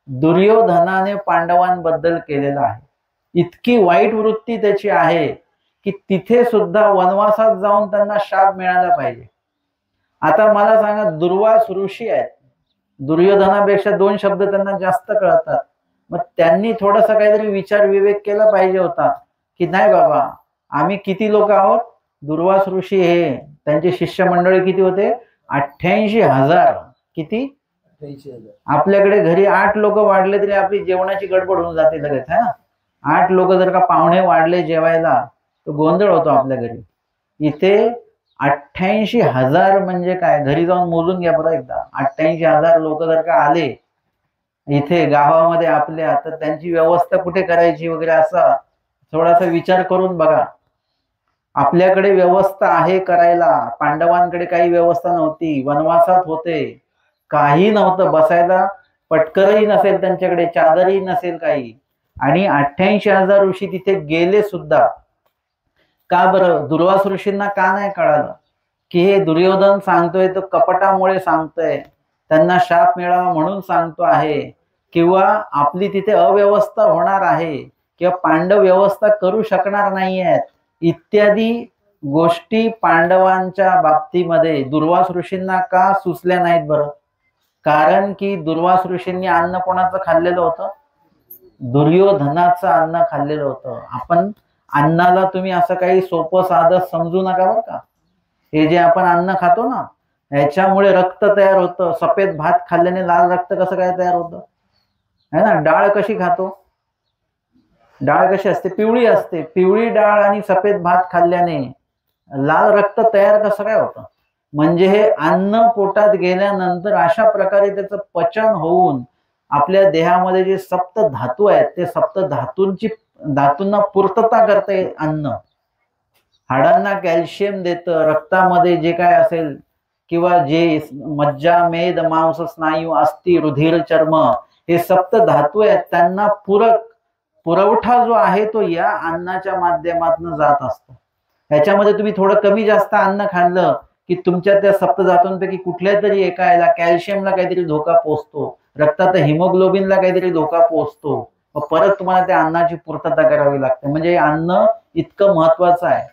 दुर्योधनाने पांडवांबद्दल केलेलं आहे. इतकी वाईट वृत्ती त्याची आहे की तिथे सुद्धा वनवासात जाऊन त्यांना शाप मिळाला पाहिजे. आता मला सांगा, दुर्वास ऋषी आहेत, दुर्योधनापेक्षा 2 शब्द त्यांना जास्त कळतात. मग त्यांनी थोडासा काहीतरी विचार विवेक केला पाहिजे होता की नाही बाबा, आम्ही किती लोक आहोत? दुर्वास ऋषी हे त्यांचे शिष्य मंडळी किती होते? 88,000. किती? आपल्याकडे घरी 8 लोक वाढले तरी आपली जेवणाची गडबड होऊन जाते लगेच, है ना. 8 लोक जर का पाहुणे वाढले जेवायला तर गोंधळ होतो आपल्या घरी. इथे 88,000 म्हणजे काय? घरी जाऊन मोजून घ्या बरं एकदा. 88,000 लोक जर का आले इथे गावामध्ये आपल्या, तर त्यांची व्यवस्था कुठे करायची वगैरे असा थोडासा विचार करून बघा. आपल्याकडे व्यवस्था आहे करायला. पांडवांकडे काही व्यवस्था नव्हती, वनवासात होते, काही नव्हतं, बसायला पटकरही नसेल त्यांच्याकडे, चादरही नसेल काही. आणि 88,000 ऋषी तिथे गेले सुद्धा. का बरं? दुर्वास ऋषींना का नाही कळालं की हे दुर्योधन सांगतोय तो कपटामुळे सांगतोय, त्यांना शाप मिळावा म्हणून सांगतो आहे, किंवा आपली तिथे अव्यवस्था होणार आहे, किंवा पांडव व्यवस्था करू शकणार नाही आहेत, इत्यादी गोष्टी पांडवांच्या बाबतीमध्ये दुर्वास ऋषींना का सुचल्या नाहीत बरं? कारण की दुर्वास ऋषींनी अन्न कोणाचं खाल्लेलं होतं? दुर्योधनाचं अन्न खाल्लेलं होतं. आपण अन्नाला तुम्ही असं काही सोपं साधं समजू नका बरं का. हे जे आपण अन्न खातो ना, याच्यामुळे रक्त तयार होतं. सफेद भात खाल्ल्याने लाल रक्त कसं काय तयार होतं, है ना. डाळ कशी खातो? डाळ कशी असते? पिवळी असते. पिवळी डाळ आणि सफेद भात खाल्ल्याने लाल रक्त तयार कसं काय होतं? म्हणजे हे अन्न पोटात गेल्यानंतर अशा प्रकारे त्याचं पचन होऊन आपल्या देहामध्ये जे सप्त धातू आहेत, ते सप्त धातूंना पूर्तता करते अन्न. हाडांना कॅल्शियम देतं, रक्तामध्ये जे काय असेल, किंवा जे मज्जा, मेद, मांस, स्नायू, अस्थि, रुधिर, चर्म, हे सप्त धातू आहेत, त्यांना पुरवठा जो आहे तो या अन्नाच्या माध्यमातून जात असतो. ह्याच्यामध्ये तुम्ही थोडं कमी जास्त अन्न खाल्लं की तुमच्या त्या सप्तधातूंपैकी कुठल्या तरी एका याला, कॅल्शियमला काहीतरी धोका पोहोचतो, रक्तात हिमोग्लोबिनला काहीतरी धोका पोहोचतो, परत तुम्हाला त्या अन्नाची पूर्तता करावी लागते. म्हणजे अन्न इतकं महत्वाचं आहे.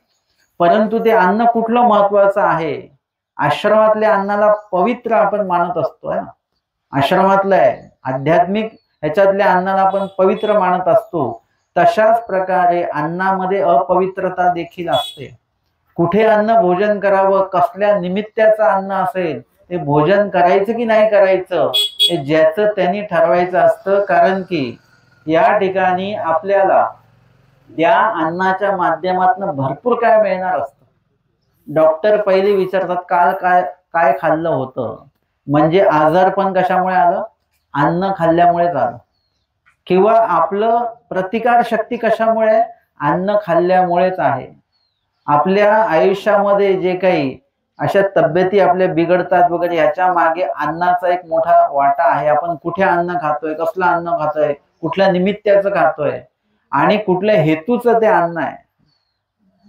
परंतु ते अन्न कुठलं महत्वाचं आहे? आश्रमातल्या अन्नाला पवित्र आपण मानत असतो, है ना. आश्रमातलं आहे, आध्यात्मिक ह्याच्यातल्या अन्नाला आपण पवित्र मानत असतो. तशाच प्रकारे अन्नामध्ये अपवित्रता देखील असते. कुठे अन्न भोजन करावं, कसल्या निमित्ताचं अन्न असेल, ते भोजन करायचं की नाही करायचं, हे ज्याचं त्यांनी ठरवायचं असतं. कारण की या ठिकाणी आपल्याला त्या अन्नाच्या माध्यमातून भरपूर काय मिळणार असतं. डॉक्टर पहिले विचारतात काल काय काय खाल्लं होतं, म्हणजे आजारपण कशामुळे आलं? अन्न खाल्ल्यामुळेच आलं. किंवा आपलं प्रतिकार शक्ती कशामुळे? अन्न खाल्ल्यामुळेच आहे. आपल्या आयुष्यामध्ये जे काही अशा तब्येती आपल्या बिघडतात वगैरे, ह्याच्या मागे अन्नाचा एक मोठा वाटा आहे. आपण कुठे अन्न खातोय, कसलं अन्न खातोय, कुठल्या निमित्ताचं खातोय आणि कुठल्या हेतूचं ते अन्न आहे.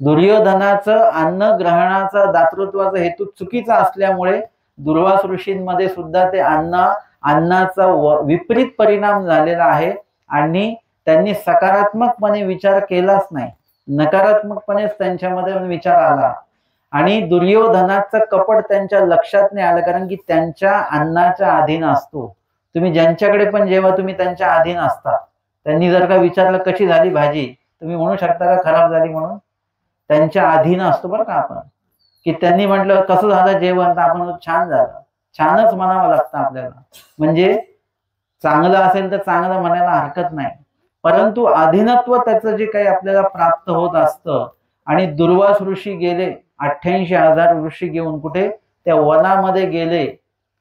दुर्योधनाचं अन्न ग्रहणाचा, दातृत्वाचा हेतू चुकीचा असल्यामुळे दुर्वास ऋषींमध्ये सुद्धा ते अन्नाचा विपरीत परिणाम झालेला आहे. आणि त्यांनी सकारात्मकपणे विचार केलाच नाही, नकारात्मकपणेच त्यांच्यामध्ये विचार आला. आणि दुर्योधनाचं कपट त्यांच्या लक्षात नाही आलं, कारण की त्यांच्या अन्नाच्या अधीन असतो. तुम्ही ज्यांच्याकडे पण जेव्हा तुम्ही त्यांच्या अधीन असता, त्यांनी जर का विचारलं कशी झाली भाजी, तुम्ही म्हणू शकता का खराब झाली म्हणून? त्यांच्या अधीन असतो बरं का आपण. की त्यांनी म्हटलं कसं झालं जेवण, तर आपण छान झालं, छानच म्हणावं लागतं आपल्याला. म्हणजे चांगलं असेल तर चांगलं म्हणायला हरकत नाही. परंतु अधीनत्व त्याचं जे काही आपल्याला प्राप्त होत असतं. आणि दुर्वास ऋषी गेले, 88,000 ऋषी घेऊन कुठे? त्या वनामध्ये गेले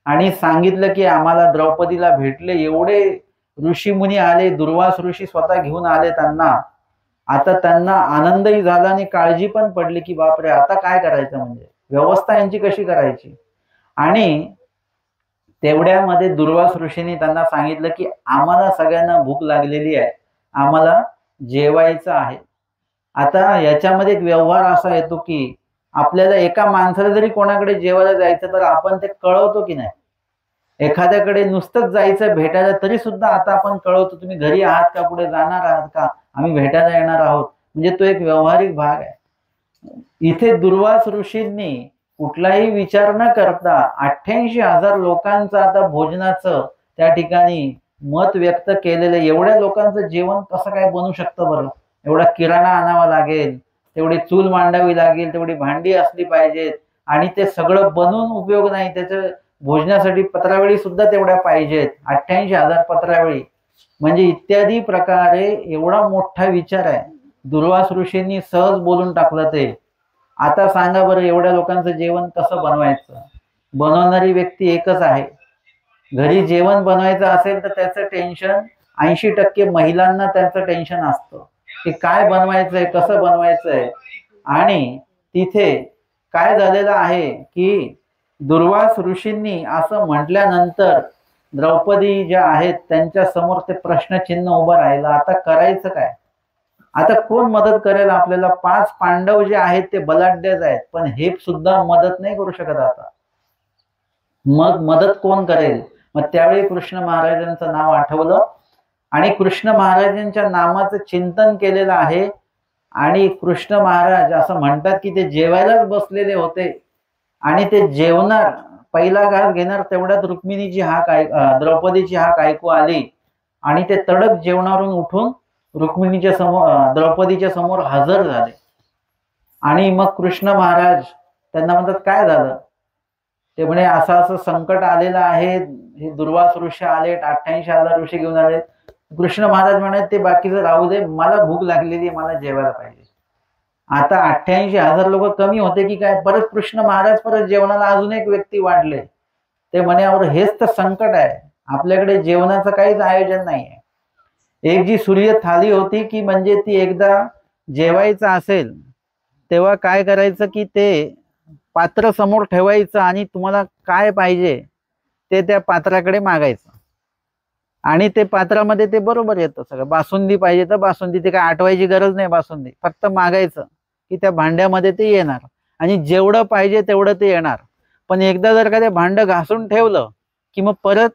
आणि सांगितलं की आम्हाला द्रौपदीला भेटले. एवढे ऋषी मुनी आले, दुर्वास ऋषी स्वतः घेऊन आले त्यांना. आता त्यांना आनंदही झाला आणि काळजी पण पडली की बापरे आता काय करायचं, म्हणजे व्यवस्था यांची कशी करायची. आणि तेवढ्यामध्ये दुर्वास ऋषींनी त्यांना सांगितलं की आम्हाला सगळ्यांना भूक लागलेली आहे, आम्हाला जेवायचं आहे. आता याच्यामध्ये एक व्यवहार असा येतो की आपल्याला एका माणसाला जरी कोणाकडे जेवायला जायचं तर आपण ते कळवतो की नाही. एखाद्याकडे नुसतंच जायचं भेटायला तरी सुद्धा आता आपण कळवतो, तुम्ही घरी आहात का, कुठे जाणार आहात का, आम्ही भेटायला येणार आहोत. म्हणजे तो एक व्यावहारिक भाग आहे. इथे दुर्वास ऋषींनी कुठलाही विचार न करता 88,000 लोकांचं आता भोजनाचं त्या ठिकाणी मत व्यक्त केलेलं. एवढ्या लोकांचं जेवण कसं काय बनू शकतं बरं? एवढा किराणा आणावा लागेल, तेवढी चूल मांडावी लागेल, तेवढी भांडी असली पाहिजेत, आणि ते सगळं बनवून उपयोग नाही, त्याचं भोजनासाठी पत्रावळी सुद्धा तेवढ्या पाहिजेत, 88,000 पत्रावळी. म्हणजे इत्यादी प्रकारे एवढा मोठा विचार आहे. दुर्वास ऋषींनी सहज बोलून टाकलं ते. आता सांगा बरं, एवढ्या लोकांचं जेवण कसं बनवायचं? बनवणारी व्यक्ती एकच आहे. घरी जेवण बनवायचं असेल तर त्याचं टेन्शन 80% महिलांना त्याचं टेन्शन असतं की काय बनवायचंय, कसं बनवायचंय. आणि तिथे काय झालेलं आहे की दुर्वास ऋषींनी असं म्हटल्यानंतर द्रौपदी ज्या आहेत त्यांच्या समोर ते प्रश्नचिन्ह उभं राहिलं. आता करायचं काय? आता कोण मदत करेल आपल्याला? 5 पांडव जे आहेत ते बलाढ्यच आहेत, पण हे सुद्धा मदत नाही करू शकत. आता मग मदत कोण करेल? मग त्यावेळी कृष्ण महाराजांचं नाव आठवलं आणि कृष्ण महाराजांच्या नामाचं चिंतन केलेलं आहे. आणि कृष्ण महाराज असं म्हणतात की ते जेवायलाच बसलेले होते आणि ते जेवणार, पहिला घास घेणार, तेवढ्यात रुक्मिणीची हाक द्रौपदीची हाक ऐकू आली आणि ते तडक जेवणावरून उठून रुक्मिणीच्या समोर, द्रौपदीच्या समोर हजर झाले. आणि मग कृष्ण महाराज त्यांना म्हणतात काय झालं? ते म्हणे असं असं संकट आलेलं आहे, हे दुर्वास ऋषी आले, 88,000 ऋषी घेऊन आले. कृष्ण महाराज म्हणे ते बाकीचं राहू दे, मला भूक लागलेली, मला जेवायला पाहिजे. आता 88,000 लोक कमी होते की काय? परत कृष्ण महाराज परत जेवणाला अजून एक व्यक्ती वाढले. ते म्हणे अहो हेच तर संकट आहे, आपल्याकडे जेवणाचं काहीच आयोजन नाहीये. एक जी सूर्य थाली होती की म्हणजे ती एकदा जेवायचं असेल तेव्हा काय करायचं की ते पात्र समोर ठेवायचं आणि तुम्हाला काय पाहिजे ते त्या पात्राकडे मागायचं आणि ते पात्रामध्ये ते बरोबर येतं सगळं. बासुंदी पाहिजे तर बासुंदी, ते काय आठवायची गरज नाही बासुंदी, फक्त मागायचं की त्या भांड्यामध्ये ते येणार आणि जेवढं पाहिजे तेवढं ते येणार. पण एकदा जर का ते भांडं घासून ठेवलं की मग परत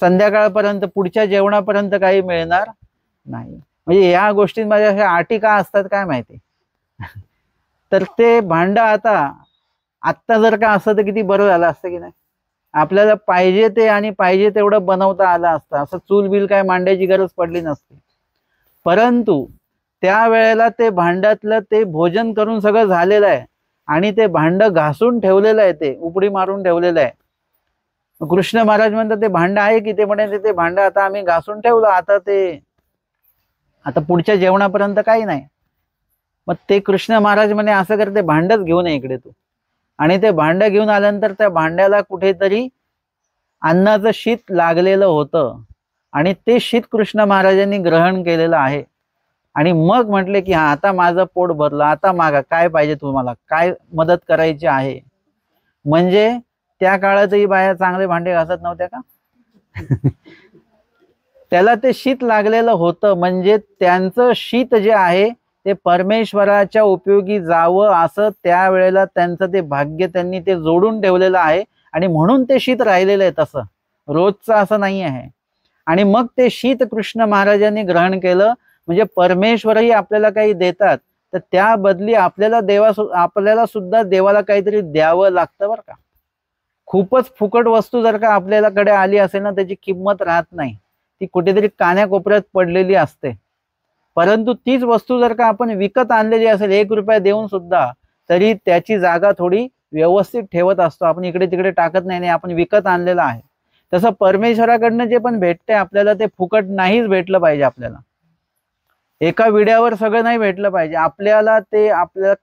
संध्याकाळपर्यंत, पुढच्या जेवणापर्यंत काही मिळणार नाही. म्हणजे या गोष्टींमध्ये अशा अटी का असतात काय माहिती. तर ते भांड आत्ता जर का असतं तर किती बरं झालं असतं की नाही. आपल्याला पाहिजे ते आणि पाहिजे तेवढं बनवता आलं असतं, असं चूल बिल काय मांडायची गरज पडली नसती. परंतु त्यावेळेला ते भांड्यातलं ते भोजन करून सगळं झालेलं आहे आणि ते भांड घासून ठेवलेलं आहे, ते उपडी मारून ठेवलेलं आहे. कृष्ण महाराज म्हणतात ते भांड आहे की? ते म्हणे ते भांड आता आम्ही घासून ठेवलं, आता पुढच्या जेवणापर्यंत काही नाही. मग ते कृष्ण महाराज म्हणे असं करते, भांडच घेऊन ये इकडे तू. आणि ते भांड घेऊन आल्यानंतर त्या भांड्याला कुठेतरी अन्नाचं शीत लागलेलं होतं आणि ते शीत कृष्ण महाराजांनी ग्रहण केलेलं आहे. आणि मग म्हटले की हा आता माझं पोट भरलं, आता मागा काय पाहिजे तुम्हाला, काय मदत करायची आहे. म्हणजे त्या काळातही बाया चांगले भांडे घासत नव्हत्या का? त्याला ते शीत लागलेलं होतं, म्हणजे त्यांचं शीत जे आहे ते परमेश्वराच्या उपयोगी जावं असं त्यावेळेला त्यांचं ते भाग्य त्यांनी ते जोडून ठेवलेलं आहे आणि म्हणून ते शीत राहिलेलं आहे, तसं रोजचं असं नाही आहे. आणि मग ते शीत कृष्ण महाराजांनी ग्रहण केलं. म्हणजे परमेश्वरही आपल्याला काही देतात तर त्या बदली आपल्याला सुद्धा देवाला काहीतरी द्यावं लागतं बरं का. खूपच फुकट वस्तू जर का आपल्याकडे आली असेल ना, त्याची किंमत राहत नाही, ती कुठेतरी कान्याकोपऱ्यात पडलेली असते. परंतु तीच वस्तू जर का आपण विकत आणलेली असेल 1 रुपया देऊन सुद्धा, तरी त्याची जागा थोडी व्यवस्थित ठेवत असतो आपण, इकडे तिकडे टाकत नाही, आपण विकत आणलेलं आहे. तसं परमेश्वराकडनं जे पण भेटते आपल्याला ते फुकट नाहीच भेटलं पाहिजे. आपल्याला एका विड्यावर सगळं नाही भेटलं पाहिजे. आपल्याला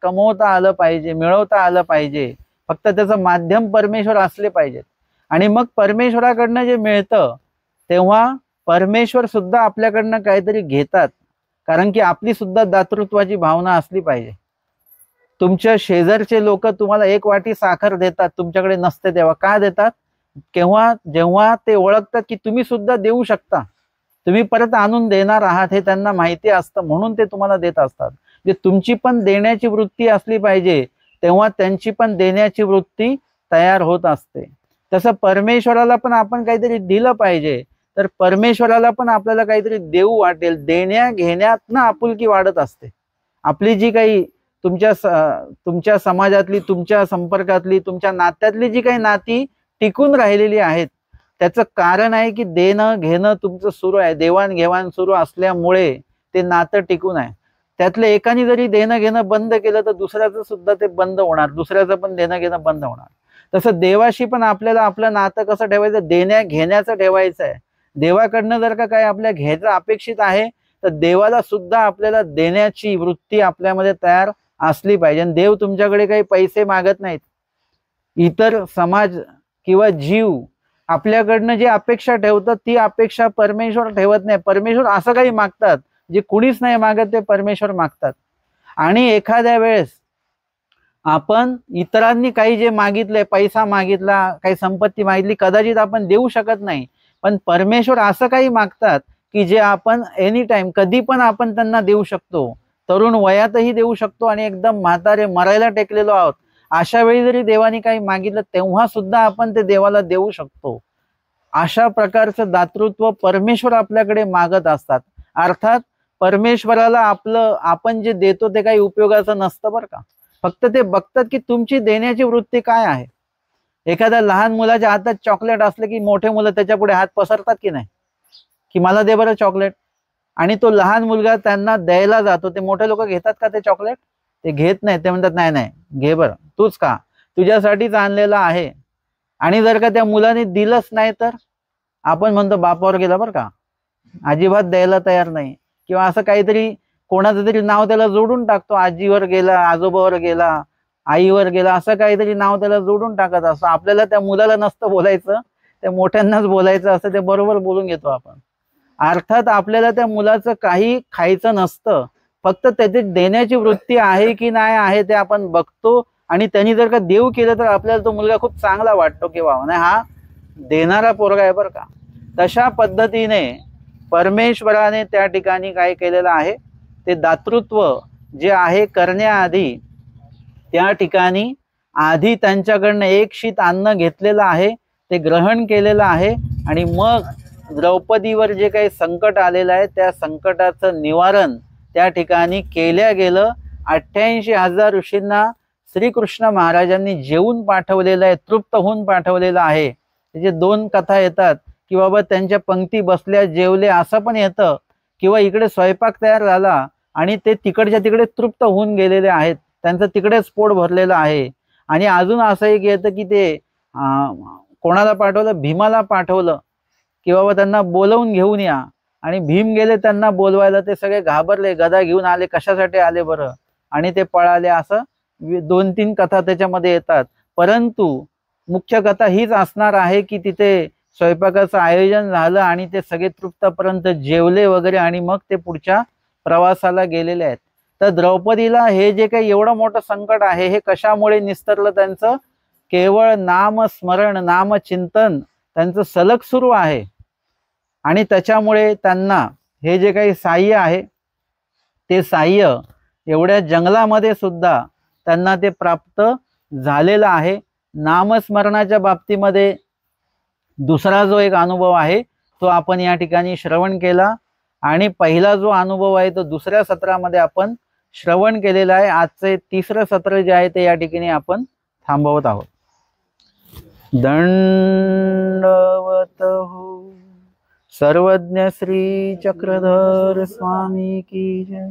कमवता आलं पाहिजे, मिळवता आलं पाहिजे. फक्त त्याचं माध्यम परमेश्वर असले पाहिजेत. आणि मग परमेश्वराकडनं जे मिळतं तेव्हा परमेश्वर सुद्धा आपल्याकडनं काहीतरी घेतात, कारण की आपली सुद्धा दातृत्वाची भावना असली पाहिजे. तुमच्या शेजारचे लोक तुम्हाला 1 वाटी साखर देतात, तुमच्याकडे नसते तेव्हा. का देतात? जेव्हा ते ओळखतात की तुम्ही सुद्धा देऊ शकता, तुम्ही परत आणून देणार आहात हे त्यांना माहिती असतं, म्हणून ते तुम्हाला देत असतात. जे तुमची पण देण्याची वृत्ती असली पाहिजे, तेव्हा त्यांची पण देण्याची वृत्ती तयार होत असते. तसं परमेश्वराला पण आपण काहीतरी दिलं पाहिजे, तर परमेश्वराला पण आपल्याला काहीतरी देऊ वाटेल. देण्या घेण्यातनं आपुलकी वाढत असते. आपली जी काही तुमच्या समाजातली, तुमच्या संपर्कातली, तुमच्या नात्यातली जी काही नाती टिकून राहिलेली आहेत, त्याचं कारण आहे की देणं घेणं तुमचं सुरू आहे, देवाणघेवाण सुरू असल्यामुळे ते नातं टिकून आहे. त्यातल्या एकाने जरी देणं घेणं बंद केलं तर दुसऱ्याचं सुद्धा ते बंद होणार, दुसऱ्याचं पण देणं घेणं बंद होणार. तसं देवाशी पण आपल्याला आपलं नातं कसं ठेवायचं, देण्या घेण्याचं ठेवायचं आहे. देवाकडनं जर का काय आपल्या घ्यायचं अपेक्षित आहे तर देवाला सुद्धा आपल्याला देण्याची वृत्ती आपल्यामध्ये तयार असली पाहिजे. देव तुमच्याकडे काही पैसे मागत नाहीत. इतर समाज किंवा जीव आपल्याकडनं जी अपेक्षा ठेवतात ती अपेक्षा परमेश्वर ठेवत नाही. परमेश्वर असं काही मागतात जे कुणीच नाही मागत, ते परमेश्वर मागतात. आणि एखाद्या वेळेस आपण इतरांनी काही जे मागितले, पैसा मागितला, काही संपत्ती मागितली, कदाचित आपण देऊ शकत नाही. पण परमेश्वर असं काही मागतात की जे आपण एनी टाइम कधी पण आपण त्यांना देऊ शकतो. तरुण वयातही देऊ शकतो आणि एकदम म्हातारे मरायला टेकलेलो आहोत अशा वेळी जरी देवाने काही मागितलं तेव्हा सुद्धा आपण ते देवाला देऊ शकतो. अशा प्रकारचं दातृत्व परमेश्वर आपल्याकडे मागत असतात. अर्थात परमेश्वराला आपण जे देतो ते काही उपयोगाचं नसतं बरं का. फक्त ते बघतात की तुमची देण्याची वृत्ती काय आहे. एखाद्या लहान मुलाच्या हातात चॉकलेट असलं की मोठे मुलं त्याच्या पुढे हात पसरतात की नाही, की मला दे बरं चॉकलेट. आणि तो लहान मुलगा त्यांना द्यायला जातो, ते मोठे लोक घेतात का ते चॉकलेट? ते घेत नाही. ते म्हणतात नाही नाही घे बरं, तूच का, तुझ्यासाठीच आणलेलं आहे. आणि जर का त्या मुलाने दिलंच नाही तर आपण म्हणतो बापावर गेला बरं का, अजिबात द्यायला तयार नाही. किंवा असं काहीतरी कोणाचं तरी नाव त्याला जोडून टाकतो, आजीवर गेला, आजोबावर गेला, आईवर गेला, असं काहीतरी नाव त्याला जोडून टाकत असतो. आपल्याला त्या मुलाला नसतं बोलायचं, त्या मोठ्यांनाच बोलायचं असं ते बरोबर बोलून घेतो आपण. अर्थात आपल्याला त्या मुलाचं काही खायचं नसतं, फक्त त्याची देण्याची वृत्ती आहे की नाही आहे ते आपण बघतो. आणि त्यांनी जर का देव केलं तर आपल्याला तो मुलगा खूप चांगला वाटतो की वा नाही हा देणारा पोरगा आहे बरं का. तशा पद्धतीने परमेश्वराने त्या ठिकाणी काय केलेलं आहे, ते दातृत्व जे आहे करण्याआधी त्या ठिकाणी आधी त्यांच्याकडनं एक शीत अन्न घेतलेलं आहे, ते ग्रहण केलेलं आहे. आणि मग द्रौपदीवर जे काही संकट आलेलं आहे त्या संकटाचं निवारण त्या ठिकाणी केल्या गेलं. 88,000 ऋषींना श्रीकृष्ण महाराजांनी जेवून पाठवलेलं आहे, तृप्त होऊन पाठवलेलं आहे. त्याचे 2 कथा येतात की बाबा त्यांच्या पंक्ती बसल्या जेवले असं पण येतं, किंवा इकडे स्वयंपाक तयार झाला आणि ते तिकडच्या तिकडे तृप्त होऊन गेलेले आहेत, त्यांचं तिकडेच पोट भरलेलं आहे. आणि अजून असं एक येतं की ते कोणाला पाठवलं, भीमाला पाठवलं की बाबा त्यांना बोलवून घेऊन या. आणि भीम गेले त्यांना बोलवायला, ते सगळे घाबरले, गदा घेऊन आले, कशासाठी आले बरं, आणि ते पळाले. असं 2-3 कथा त्याच्यामध्ये येतात. परंतु मुख्य कथा हीच असणार आहे की तिथे स्वयंपाकाचं आयोजन झालं आणि ते सगळे तृप्तपर्यंत जेवले वगैरे आणि मग ते पुढच्या प्रवासाला गेलेले आहेत. तर द्रौपदीला हे जे काही एवढं मोठं संकट आहे हे कशामुळे निस्तरलं, त्यांचं केवळ नामस्मरण, नामचिंतन त्यांचं सलग सुरू आहे. आणि त्याच्यामुळे त्यांना हे जे काही साह्य आहे ते साह्य एवढ्या जंगलामध्ये सुद्धा त्यांना ते प्राप्त झालेलं आहे. नामस्मरणाच्या बाबतीमध्ये दुसरा जो एक अनुभव आहे तो आपण या ठिकाणी श्रवण केला. आणि पहिला जो अनुभव आहे तो दुसऱ्या सत्रामध्ये आपण श्रवण केलेला आहे. आजचे 3रं सत्र जे आहे ते या ठिकाणी आपण थांबवत आहोत. दंडवत हो. सर्वज्ञ श्री चक्रधर स्वामी की जय.